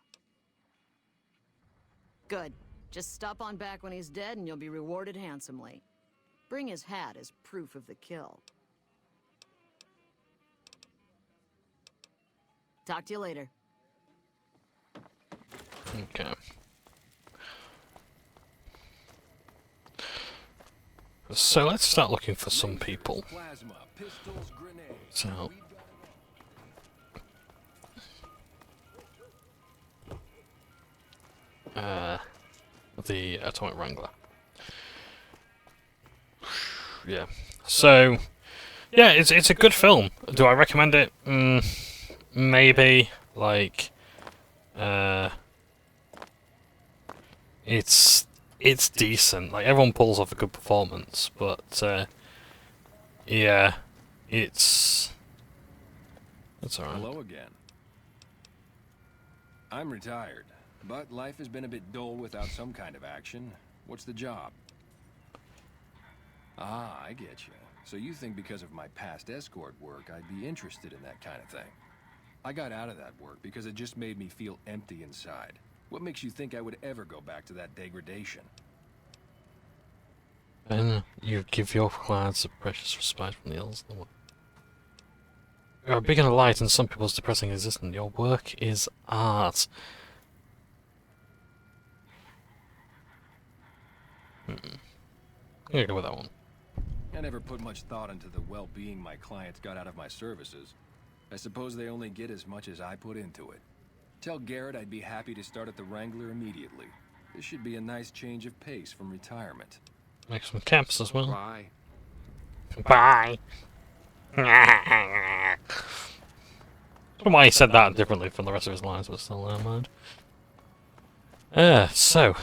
Good. Just stop on back when he's dead and you'll be rewarded handsomely. Bring his hat as proof of the kill. Talk to you later. Okay. So let's start looking for some people. So the Atomic Wrangler. Yeah. So yeah, it's a good film. Do I recommend it? Maybe. Like it's decent. Like everyone pulls off a good performance, but yeah, it's alright. Hello again. I'm retired, but life has been a bit dull without some kind of action. What's the job? Ah, I get you. So you think because of my past escort work, I'd be interested in that kind of thing. I got out of that work because it just made me feel empty inside. What makes you think I would ever go back to that degradation? And you give your clients a precious respite from the ills of the world. You're a beacon of light in some people's depressing existence. Your work is art. I'm gonna go with that one. I never put much thought into the well-being my clients got out of my services. I suppose they only get as much as I put into it. Tell Garrett I'd be happy to start at the Wrangler immediately. This should be a nice change of pace from retirement. Make some caps as well. Bye. Bye. I don't know why he said that differently from the rest of his lines, but still never mind. So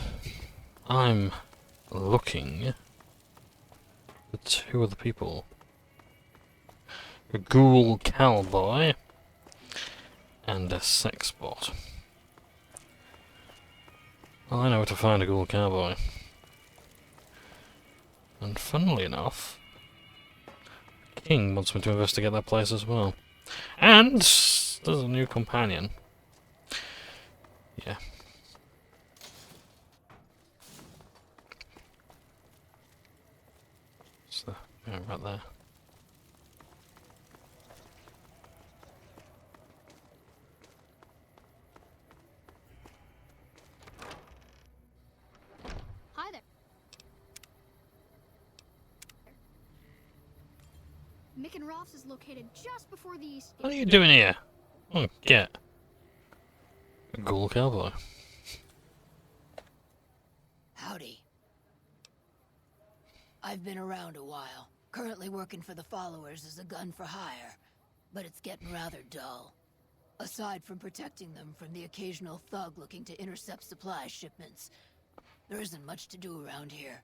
I'm looking for two other people. A ghoul cowboy and a sex bot. Well, I know where to find a ghoul cowboy. And funnily enough, King wants me to investigate that place as well. And there's a new companion. Yeah. So Mick and Ralph's is located just before the east gate. What are you doing here? Oh, get. A ghoul cowboy. Howdy. I've been around a while. Currently working for the followers as a gun for hire, but it's getting rather dull. Aside from protecting them from the occasional thug looking to intercept supply shipments, there isn't much to do around here.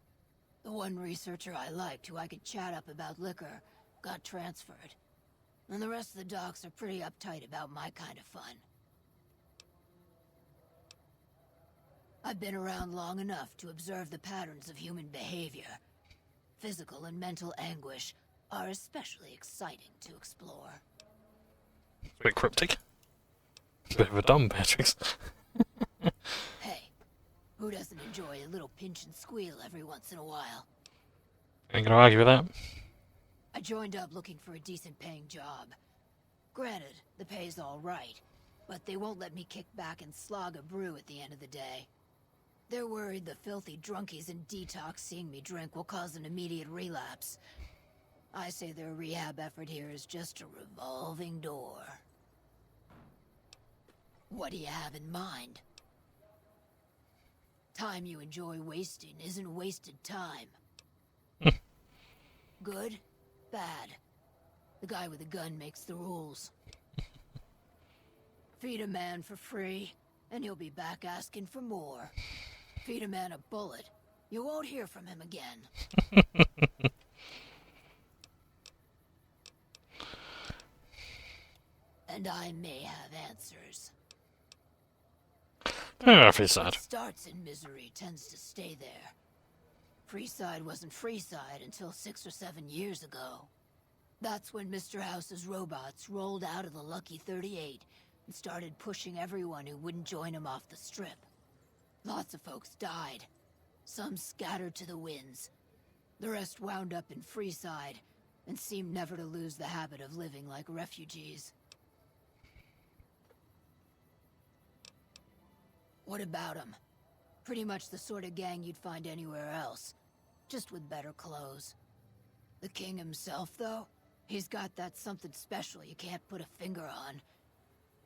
The one researcher I liked, who I could chat up about liquor, got transferred. And the rest of the docs are pretty uptight about my kind of fun. I've been around long enough to observe the patterns of human behavior. Physical and mental anguish are especially exciting to explore. It's a bit cryptic. A bit of a dumb Beatrix. Hey, who doesn't enjoy a little pinch and squeal every once in a while? Ain't gonna argue with that. I joined up looking for a decent paying job. Granted, the pay's all right, but they won't let me kick back and slog a brew at the end of the day. They're worried the filthy drunkies in detox seeing me drink will cause an immediate relapse. I say their rehab effort here is just a revolving door. What do you have in mind? Time you enjoy wasting isn't wasted time. Good? Bad? The guy with a gun makes the rules. Feed a man for free, and he'll be back asking for more. Feed a man a bullet, you won't hear from him again. And I may have answers. Freeside. What starts in misery tends to stay there. Freeside wasn't Freeside until 6 or 7 years ago. That's when Mr. House's robots rolled out of the Lucky 38 and started pushing everyone who wouldn't join him off the strip. Lots of folks died. Some scattered to the winds. The rest wound up in Freeside and seemed never to lose the habit of living like refugees. What about them? Pretty much the sort of gang you'd find anywhere else, just with better clothes. The king himself, though, he's got that something special you can't put a finger on.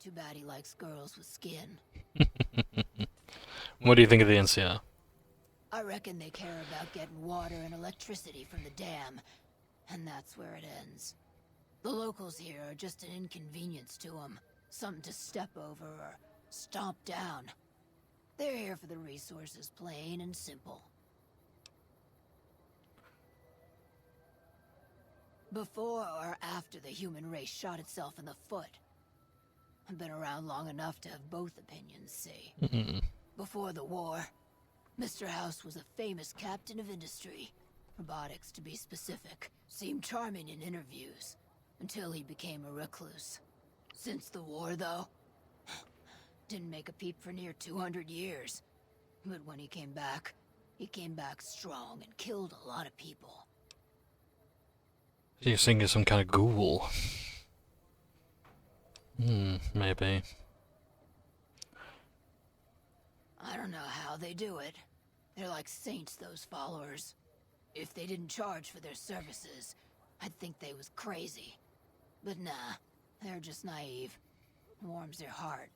Too bad he likes girls with skin. What do you think of the NCR? I reckon they care about getting water and electricity from the dam, and that's where it ends. The locals here are just an inconvenience to them, something to step over or stomp down. They're here for the resources, plain and simple. Before or after the human race shot itself in the foot? I've been around long enough to have both opinions, see. Before the war, Mr. House was a famous captain of industry. Robotics, to be specific. Seemed charming in interviews, until he became a recluse. Since the war, though, didn't make a peep for near 200 years. But when he came back strong and killed a lot of people. So you're saying he's some kind of ghoul? Maybe. I don't know how they do it. They're like saints, those followers. If they didn't charge for their services, I'd think they was crazy. But nah, they're just naive. Warms their heart.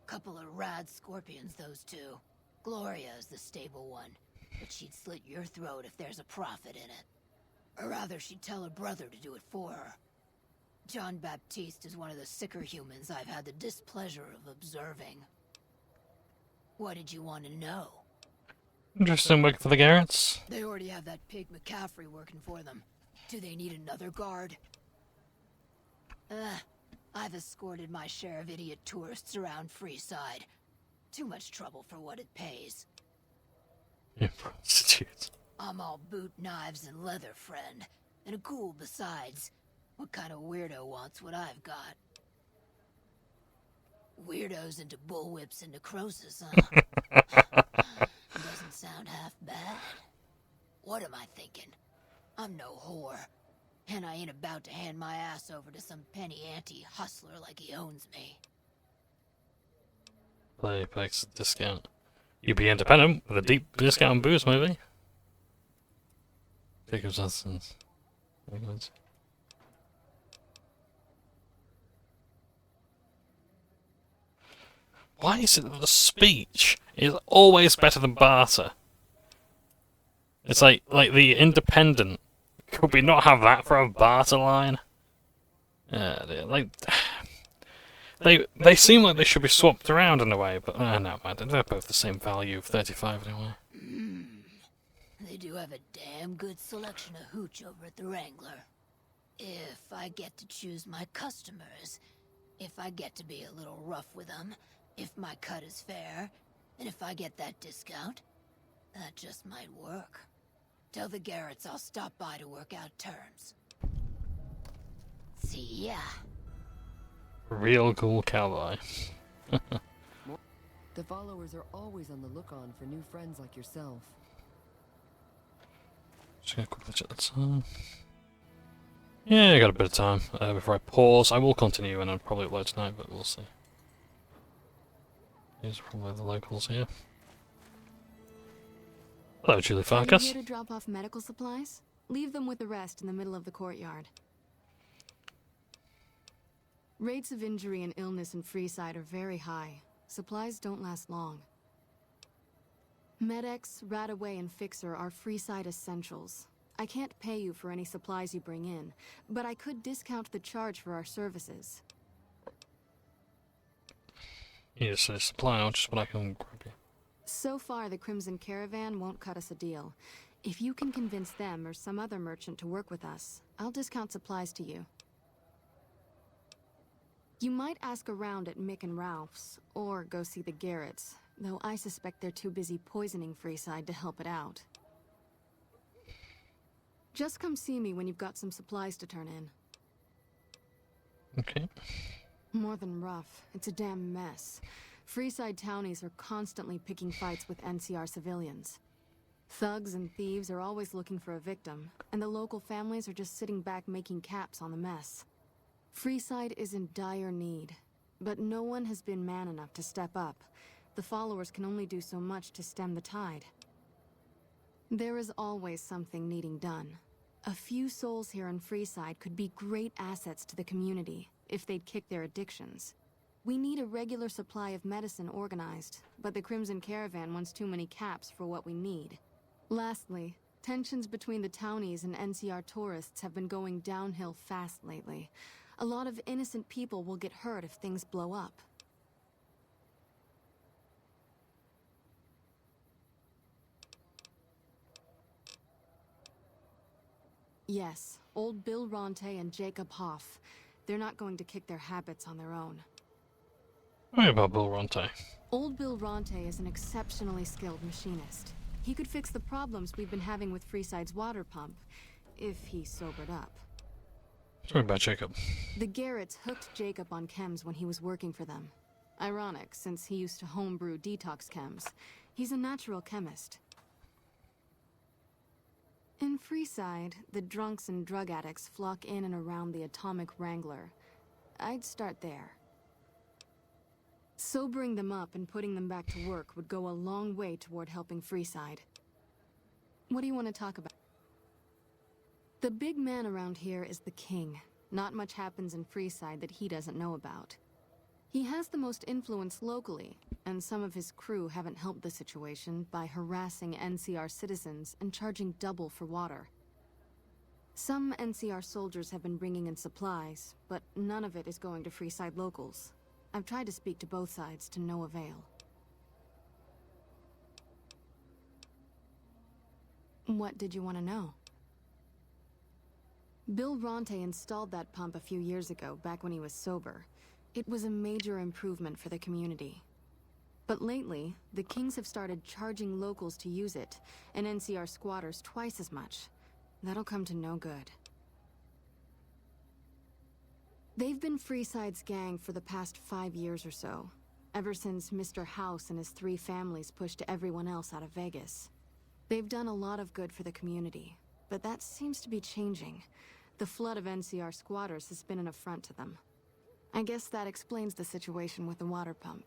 Couple of rad scorpions, those two. Gloria is the stable one, but she'd slit your throat if there's a profit in it. Or rather, she'd tell her brother to do it for her. John Baptiste is one of the sicker humans I've had the displeasure of observing. What did you want to know? Interesting work for the Garretts. They already have that pig McCaffrey working for them. Do they need another guard? I've escorted my share of idiot tourists around Freeside. Too much trouble for what it pays. You prostitute. I'm all boot, knives, and leather, friend. And a ghoul besides. What kind of weirdo wants what I've got? Weirdos into bullwhips and necrosis, huh? Doesn't sound half bad. What am I thinking? I'm no whore. And I ain't about to hand my ass over to some penny ante hustler like he owns me. Play packs discount. You'd be independent with a deep discount boost, maybe? Take of substance. Very good. Why is it that the speech is always better than barter? It's like the Independent. Could we not have that for a barter line? Like they seem like they should be swapped around in a way, but no, man, they're both the same value of 35 anyway. They do have a damn good selection of hooch over at the Wrangler. If I get to choose my customers, if I get to be a little rough with them, if my cut is fair, and if I get that discount, that just might work. Tell the Garretts I'll stop by to work out terms. See ya. Real cool cowboy. The followers are always on the look-on for new friends like yourself. Just gonna quickly check the time. Yeah, I got a bit of time before I pause. I will continue and I'll probably upload tonight, but we'll see. These are probably the locals here. Hello, Julie Farkas. Are you here to drop off medical supplies? Leave them with the rest in the middle of the courtyard. Rates of injury and illness in Freeside are very high. Supplies don't last long. Med-X, Radaway, and Fixer are Freeside essentials. I can't pay you for any supplies you bring in, but I could discount the charge for our services. Yes, a supply, I'll just what I can grab you. So far, the Crimson Caravan won't cut us a deal. If you can convince them or some other merchant to work with us, I'll discount supplies to you. You might ask around at Mick and Ralph's, or go see the Garretts, though I suspect they're too busy poisoning Freeside to help it out. Just come see me when you've got some supplies to turn in. Okay. More than rough, it's a damn mess. Freeside townies are constantly picking fights with NCR civilians. Thugs and thieves are always looking for a victim, and the local families are just sitting back making caps on the mess. Freeside is in dire need, but no one has been man enough to step up. The followers can only do so much to stem the tide. There is always something needing done. A few souls here in Freeside could be great assets to the community if they'd kick their addictions. We need a regular supply of medicine organized, but the Crimson Caravan wants too many caps for what we need. Lastly, tensions between the townies and NCR tourists have been going downhill fast lately. A lot of innocent people will get hurt if things blow up. Yes, old Bill Ronte and Jacob Hoff. They're not going to kick their habits on their own. What about Bill Ronte? Old Bill Ronte is an exceptionally skilled machinist. He could fix the problems we've been having with Freeside's water pump, if he sobered up. Sorry about Jacob. The Garretts hooked Jacob on chems when he was working for them. Ironic, since he used to homebrew detox chems. He's a natural chemist. In Freeside, the drunks and drug addicts flock in and around the Atomic Wrangler. I'd start there. Sobering them up and putting them back to work would go a long way toward helping Freeside. What do you want to talk about? The big man around here is the king. Not much happens in Freeside that he doesn't know about. He has the most influence locally, and some of his crew haven't helped the situation by harassing NCR citizens and charging double for water. Some NCR soldiers have been bringing in supplies, but none of it is going to Freeside locals. I've tried to speak to both sides to no avail. What did you want to know? Bill Ronte installed that pump a few years ago, back when he was sober. It was a major improvement for the community. But lately, the Kings have started charging locals to use it, and NCR squatters twice as much. That'll come to no good. They've been Freeside's gang for the past 5 years or so, ever since Mr. House and his 3 families pushed everyone else out of Vegas. They've done a lot of good for the community, but that seems to be changing. The flood of NCR squatters has been an affront to them. I guess that explains the situation with the water pump.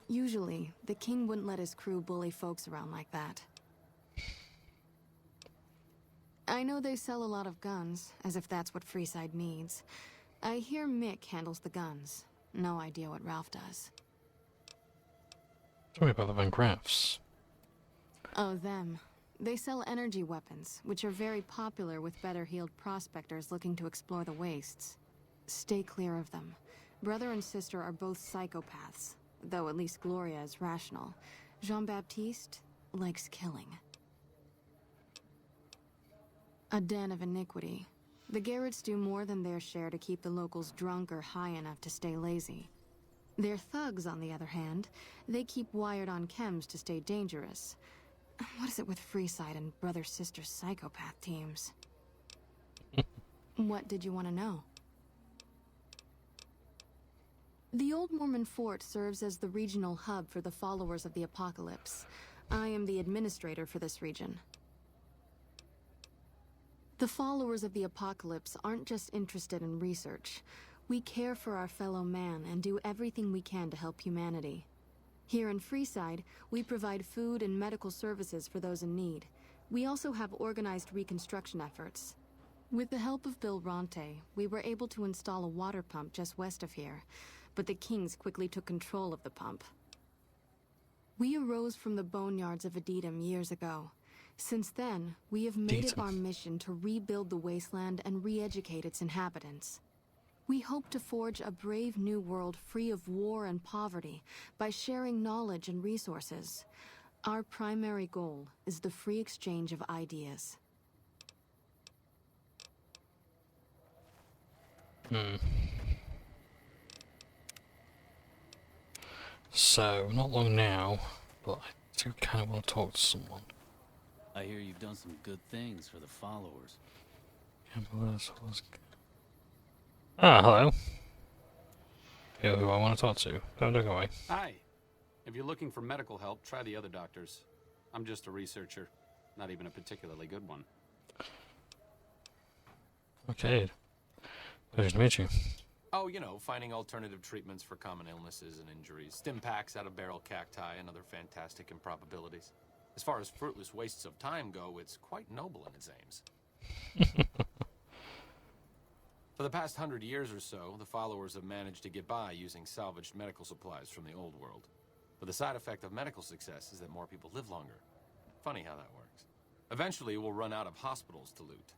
Usually, the king wouldn't let his crew bully folks around like that. I know they sell a lot of guns, as if that's what Freeside needs. I hear Mick handles the guns. No idea what Ralph does. Tell me about the Van Graffs. Oh, them. They sell energy weapons, which are very popular with better-heeled prospectors looking to explore the wastes. Stay clear of them. Brother and sister are both psychopaths, though at least Gloria is rational. Jean-Baptiste likes killing. A den of iniquity. The Garretts do more than their share to keep the locals drunk or high enough to stay lazy. Their thugs, on the other hand, they keep wired on chems to stay dangerous. What is it with Freeside and brother-sister psychopath teams? What did you want to know? The Old Mormon Fort serves as the regional hub for the followers of the Apocalypse. I am the administrator for this region. The followers of the Apocalypse aren't just interested in research. We care for our fellow man and do everything we can to help humanity. Here in Freeside, we provide food and medical services for those in need. We also have organized reconstruction efforts. With the help of Bill Ronte, we were able to install a water pump just west of here, but the Kings quickly took control of the pump. We arose from the boneyards of Adetum years ago. Since then, we have made it our mission to rebuild the wasteland and re-educate its inhabitants. We hope to forge a brave new world free of war and poverty by sharing knowledge and resources. Our primary goal is the free exchange of ideas. So, not long now, but I do kind of want to talk to someone. I hear you've done some good things for the followers. Ah, hello. You're who I want to talk to. Don't look away. Hi. If you're looking for medical help, try the other doctors. I'm just a researcher, not even a particularly good one. Okay. Pleasure to meet you. Oh, you know, finding alternative treatments for common illnesses and injuries. Stim packs out of barrel cacti and other fantastic improbabilities. As far as fruitless wastes of time go, it's quite noble in its aims. For the past 100 years or so, the followers have managed to get by using salvaged medical supplies from the old world. But the side effect of medical success is that more people live longer. Funny how that works. Eventually, we'll run out of hospitals to loot.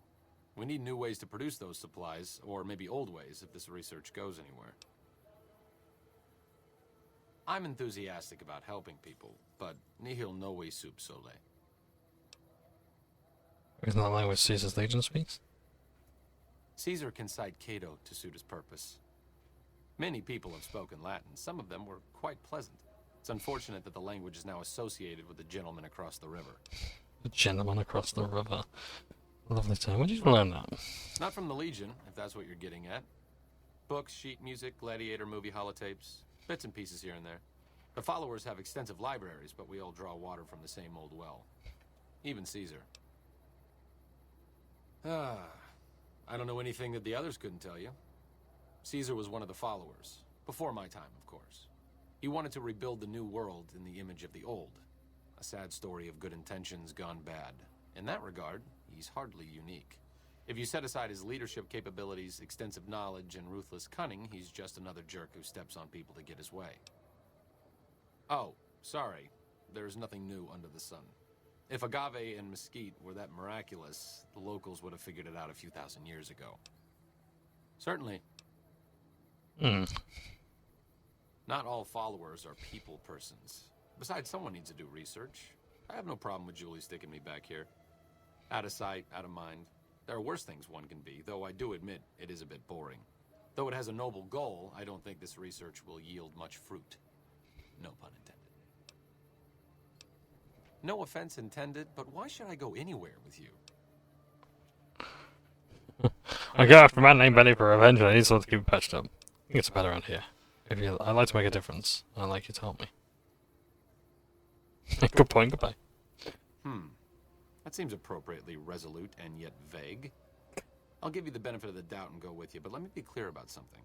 We need new ways to produce those supplies, or maybe old ways if this research goes anywhere. I'm enthusiastic about helping people, but nihil novi sub sole. Isn't that language Caesar's Legion speaks? Caesar can cite Cato to suit his purpose. Many people have spoken Latin. Some of them were quite pleasant. It's unfortunate that the language is now associated with the gentleman across the river. The gentleman across the river. Lovely time. When did you learn that? Not from the Legion, if that's what you're getting at. Books, sheet music, gladiator movie holotapes, bits and pieces here and there. The followers have extensive libraries, but we all draw water from the same old well. Even Caesar. I don't know anything that the others couldn't tell you. Caesar was one of the followers. Before my time, of course. He wanted to rebuild the new world in the image of the old. A sad story of good intentions gone bad. In that regard, he's hardly unique. If you set aside his leadership capabilities, extensive knowledge, and ruthless cunning, he's just another jerk who steps on people to get his way. Oh, sorry. There's nothing new under the sun. If agave and mesquite were that miraculous, the locals would have figured it out a few thousand years ago. Certainly. Not all followers are people persons. Besides, someone needs to do research. I have no problem with Julie sticking me back here. Out of sight, out of mind. There are worse things one can be, though I do admit it is a bit boring. Though it has a noble goal, I don't think this research will yield much fruit. No pun intended. No offense intended, but why should I go anywhere with you? I go after a man named Benny for revenge, and I need someone to keep it patched up. I think it's better around here. I'd like to make a difference, and I'd like you to help me. Good point, goodbye. That seems appropriately resolute and yet vague. I'll give you the benefit of the doubt and go with you, but let me be clear about something.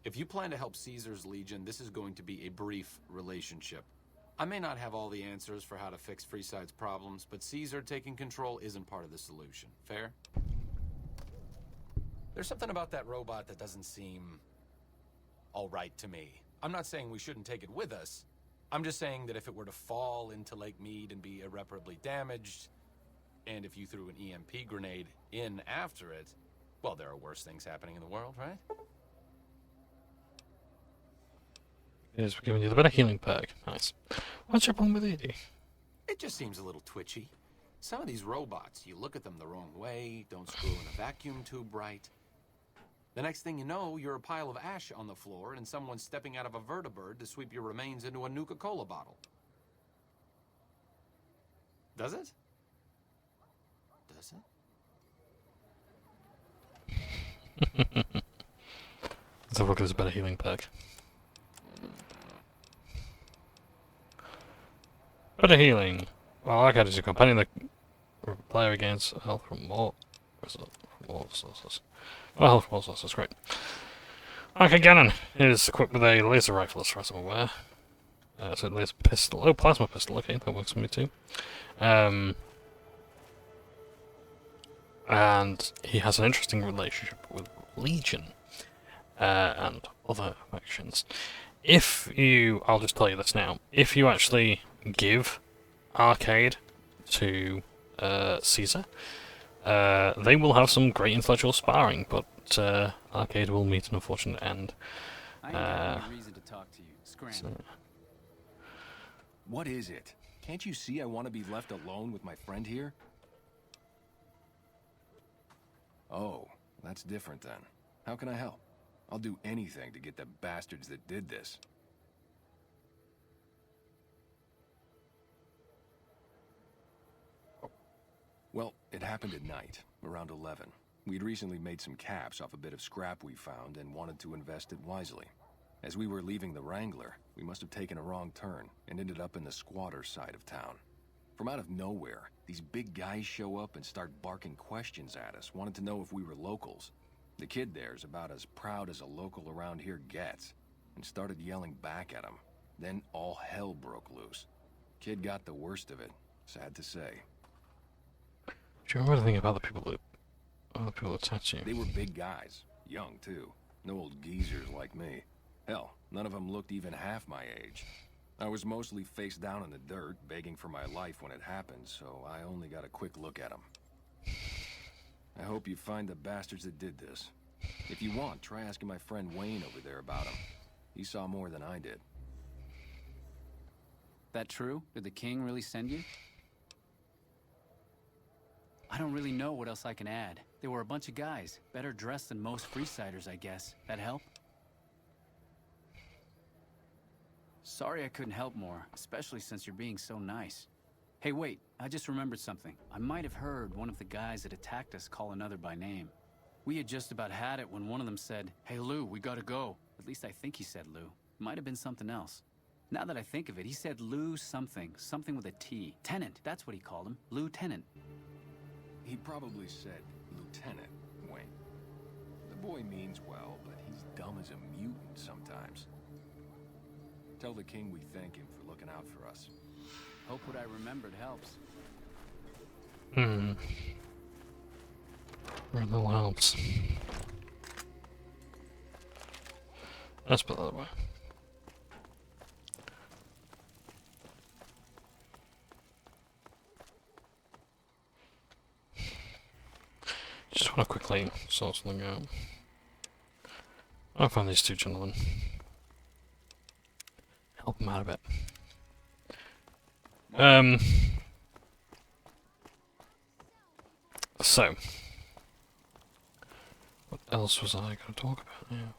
If you plan to help Caesar's Legion, this is going to be a brief relationship. I may not have all the answers for how to fix Freeside's problems, but Caesar taking control isn't part of the solution. Fair? There's something about that robot that doesn't seem all right to me. I'm not saying we shouldn't take it with us. I'm just saying that if it were to fall into Lake Mead and be irreparably damaged, and if you threw an EMP grenade in after it, well, there are worse things happening in the world, right? Yes, we're giving you the better healing perk. Nice. What's your problem with it? It just seems a little twitchy. Some of these robots, you look at them the wrong way, don't screw in a vacuum tube right. The next thing you know, you're a pile of ash on the floor and someone's stepping out of a vertibird to sweep your remains into a Nuka-Cola bottle. Does it? Does it? Let's have a look at this better healing perk. Better healing. Well, I is a companion that player against health from more sources. Well, health from all sources, great. Okay, Gannon is equipped with a laser rifle, as far as I'm aware. So laser pistol. Oh, plasma pistol. Okay, that works for me too. And he has an interesting relationship with Legion and other factions. If you, I'll just tell you this now, if you actually give Arcade to Caesar, they will have some great intellectual sparring, but Arcade will meet an unfortunate end. I ain't got any reason to talk to you. Scram. What is it? Can't you see I want to be left alone with my friend here? Oh, that's different then. How can I help? I'll do anything to get the bastards that did this. Well, it happened at night, around 11. We'd recently made some caps off a bit of scrap we found and wanted to invest it wisely. As we were leaving the Wrangler, we must have taken a wrong turn and ended up in the squatter side of town. From out of nowhere, these big guys show up and start barking questions at us, wanted to know if we were locals. The kid there's about as proud as a local around here gets, and started yelling back at him. Then all hell broke loose. Kid got the worst of it, sad to say. Do you remember anything about the people that attacked you? They were big guys, young too. No old geezers like me. Hell, none of them looked even half my age. I was mostly face down in the dirt, begging for my life when it happened, so I only got a quick look at them. I hope you find the bastards that did this. If you want, try asking my friend Wayne over there about him. He saw more than I did. That true? Did the king really send you? I don't really know what else I can add. They were a bunch of guys, better dressed than most Freesiders, I guess. That help? Sorry I couldn't help more, especially since you're being so nice. Hey, wait, I just remembered something. I might have heard one of the guys that attacked us call another by name. We had just about had it when one of them said, "Hey Lou, we gotta go." At least I think he said Lou. Might have been something else. Now that I think of it, he said Lou something. Something with a T. Tenant, that's what he called him. Lieutenant. He probably said Lieutenant Wayne. The boy means well, but he's dumb as a mutant sometimes. Tell the king we thank him for looking out for us. Hope what I remembered helps. That helps. Let's put that away. Just want to quickly sort something out. I'll find these two gentlemen. Help them out a bit. So, what else was I going to talk about now?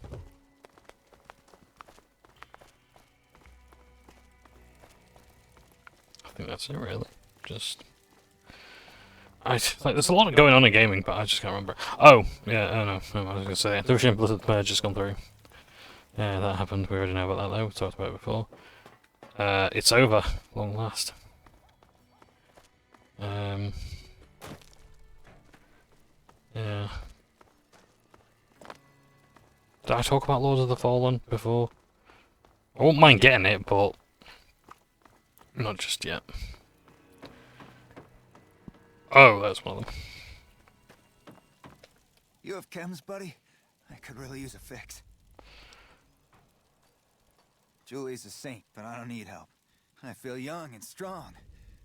I think that's it, really. Just, like, there's a lot going on in gaming, but I just can't remember. Oh, yeah, I don't know. I was going to say, the Russian Blizzard merge just gone through. Yeah, that happened. We already know about that, though. We talked about it before. It's over, long last. Yeah. Did I talk about Lords of the Fallen before? I won't mind getting it, but Not just yet. Oh, that's one of them. You have chems, buddy? I could really use a fix. Julie's a saint, but I don't need help. I feel young and strong,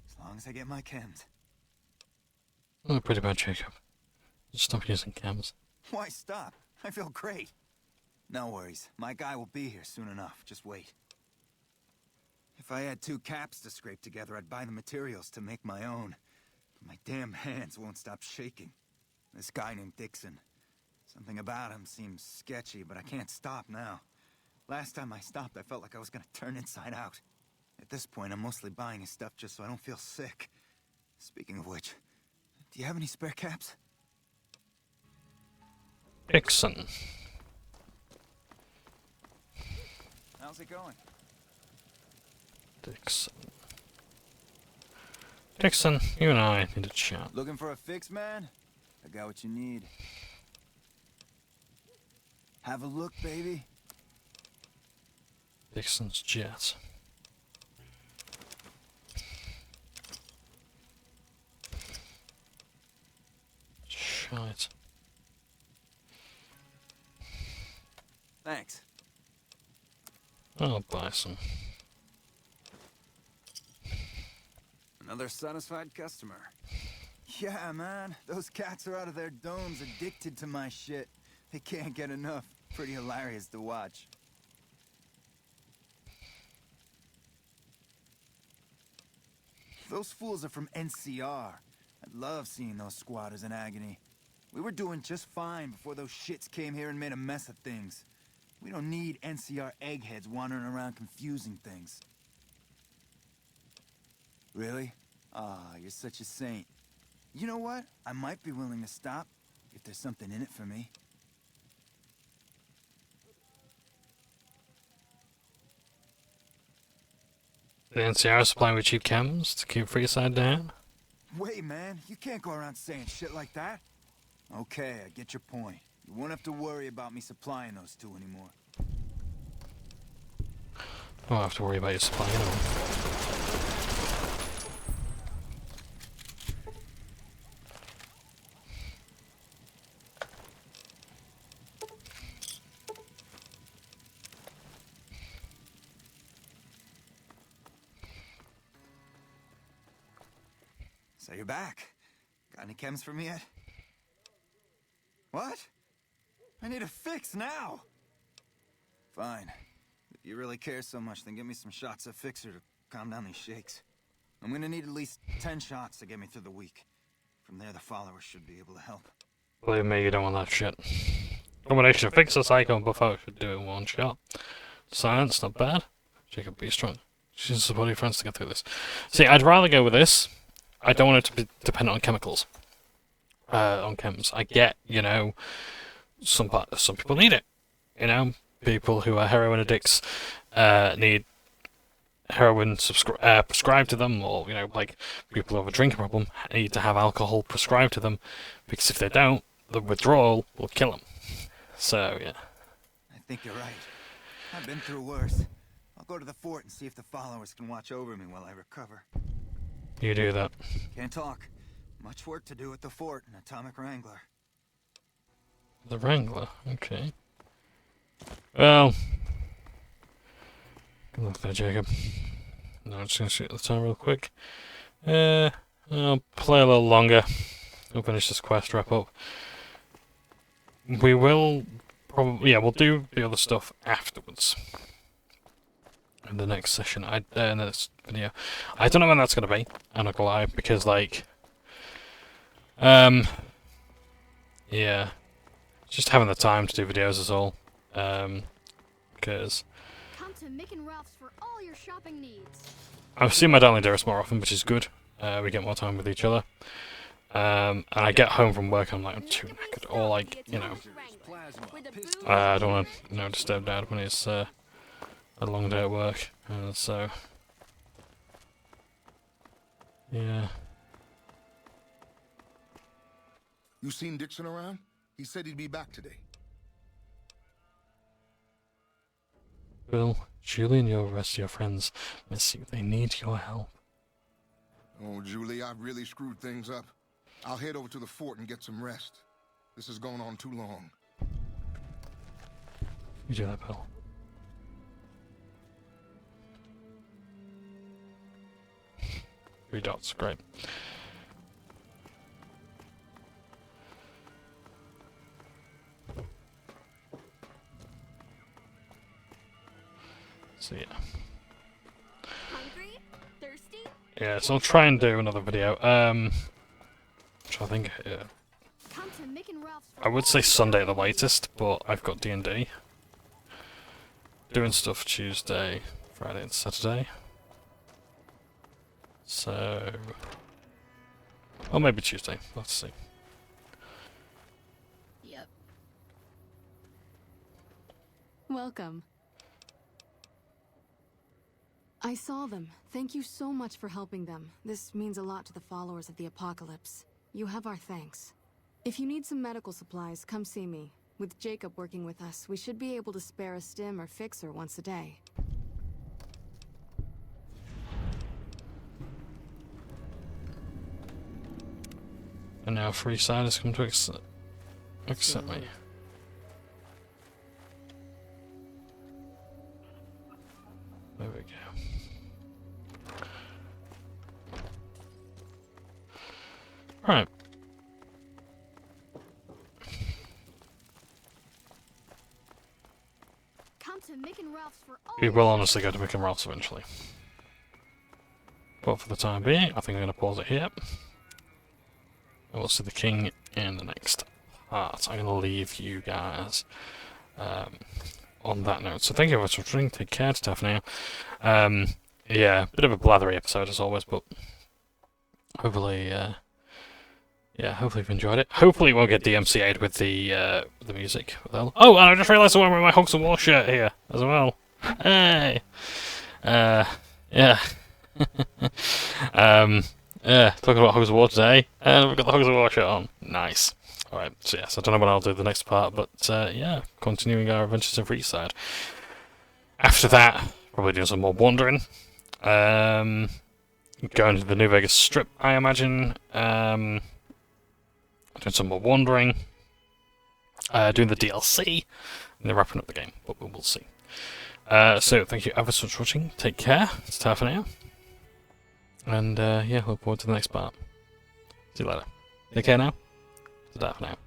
as long as I get my chems. Oh, pretty bad, Jacob. Just stop using chems. Why stop? I feel great. No worries. My guy will be here soon enough. Just wait. If I had 2 caps to scrape together, I'd buy the materials to make my own. But my damn hands won't stop shaking. This guy named Dixon. Something about him seems sketchy, but I can't stop now. Last time I stopped, I felt like I was gonna turn inside out. At this point, I'm mostly buying his stuff just so I don't feel sick. Speaking of which, do you have any spare caps? Dixon. How's it going? Dixon. Dixon, you and I need to chat. Looking for a fix, man? I got what you need. Have a look, baby. Dixon's jet. Shite. Thanks. I'll buy some. Another satisfied customer. Yeah, man. Those cats are out of their domes addicted to my shit. They can't get enough. Pretty hilarious to watch. Those fools are from NCR. I love seeing those squatters in agony. We were doing just fine before those shits came here and made a mess of things. We don't need NCR eggheads wandering around confusing things. Really? Ah, you're such a saint. You know what? I might be willing to stop if there's something in it for me. The NCR supplying with cheap chems to keep Freeside down? Wait, man. You can't go around saying shit like that. Okay, I get your point. You won't have to worry about me supplying those 2 anymore. I don't have to worry about your supply anymore. So you're back. Got any chems for me yet? What? I need a fix now! Fine. If you really care so much, then give me some shots of Fixer to calm down these shakes. I'm gonna need at least 10 shots to get me through the week. From there, the followers should be able to help. Believe me, you don't want that shit. Combination of Fixer, Psycho, and Buffo should do it in one shot. Science, not bad. Jacob, be strong. She's support your friends to get through this. See, I'd rather go with this. I don't want it to be dependent on chemicals. On chems. I get, you know, some people need it. You know, people who are heroin addicts need heroin prescribed to them, or, you know, like people who have a drinking problem need to have alcohol prescribed to them, because if they don't, the withdrawal will kill them. So, yeah. I think you're right. I've been through worse. I'll go to the fort and see if the followers can watch over me while I recover. You do that. Can't talk. Much work to do at the fort and Atomic Wrangler. The Wrangler, okay. Well, good luck there, Jacob. No, I'm just gonna shoot the time real quick. I'll play a little longer. We'll finish this quest, wrap up. We will probably, yeah, we'll do the other stuff afterwards. In the next session, in this video. I don't know when that's gonna be, I'm not gonna lie, because, like, yeah, just having the time to do videos is all, because Come to Mick and Ralph's for all your shopping needs. I've seen my darling dearest more often, which is good. We get more time with each other. And I get home from work and I'm like, I'm too knackered. Or, like, you know, I don't want to, you know, disturb Dad when it's a long day at work. So, yeah. You seen Dixon around? He said he'd be back today. Bill, Julie and your rest of your friends miss you. They need your help. Oh, Julie, I've really screwed things up. I'll head over to the fort and get some rest. This has gone on too long. You do that, Bill. Three dots, great. So yeah. Hungry? Thirsty? Yeah, so I'll try and do another video. Which I think, Come to Mick and Ralph's I would say Sunday at the latest, but I've got D&D. Doing stuff Tuesday, Friday and Saturday. So... or maybe Tuesday, let's see. Yep. Welcome. I saw them. Thank you so much for helping them. This means a lot to the followers of the Apocalypse. You have our thanks. If you need some medical supplies, come see me. With Jacob working with us, we should be able to spare a stim or fixer once a day. And now Freeside has come to accept me. There we go. Right. Come to Mick and Ralph's for all We will honestly go to Mick and Ralph's eventually. But for the time being, I think I'm going to pause it here. And we'll see the king in the next part. I'm going to leave you guys on that note. So thank you very much for watching. Take care. It's tough now. Yeah, bit of a blathery episode as always, but hopefully, yeah, hopefully you've enjoyed it. Hopefully we'll get DMCA'd with the music. Oh, and I just realised I'm wearing my Hogs of War shirt here as well. Hey! Yeah. Yeah, talking about Hogs of War today, and we've got the Hogs of War shirt on. Nice. Alright, so yes, I don't know when I'll do the next part, but yeah, continuing our adventures in Freeside. After that, probably doing some more wandering. Going to the New Vegas Strip, I imagine. Doing some more wandering. Doing the DLC, and then wrapping up the game, but we'll see. So, thank you ever so much for watching. Take care. It's time for now. And yeah, look forward to the next part. See you later. Take care now. It's time for now.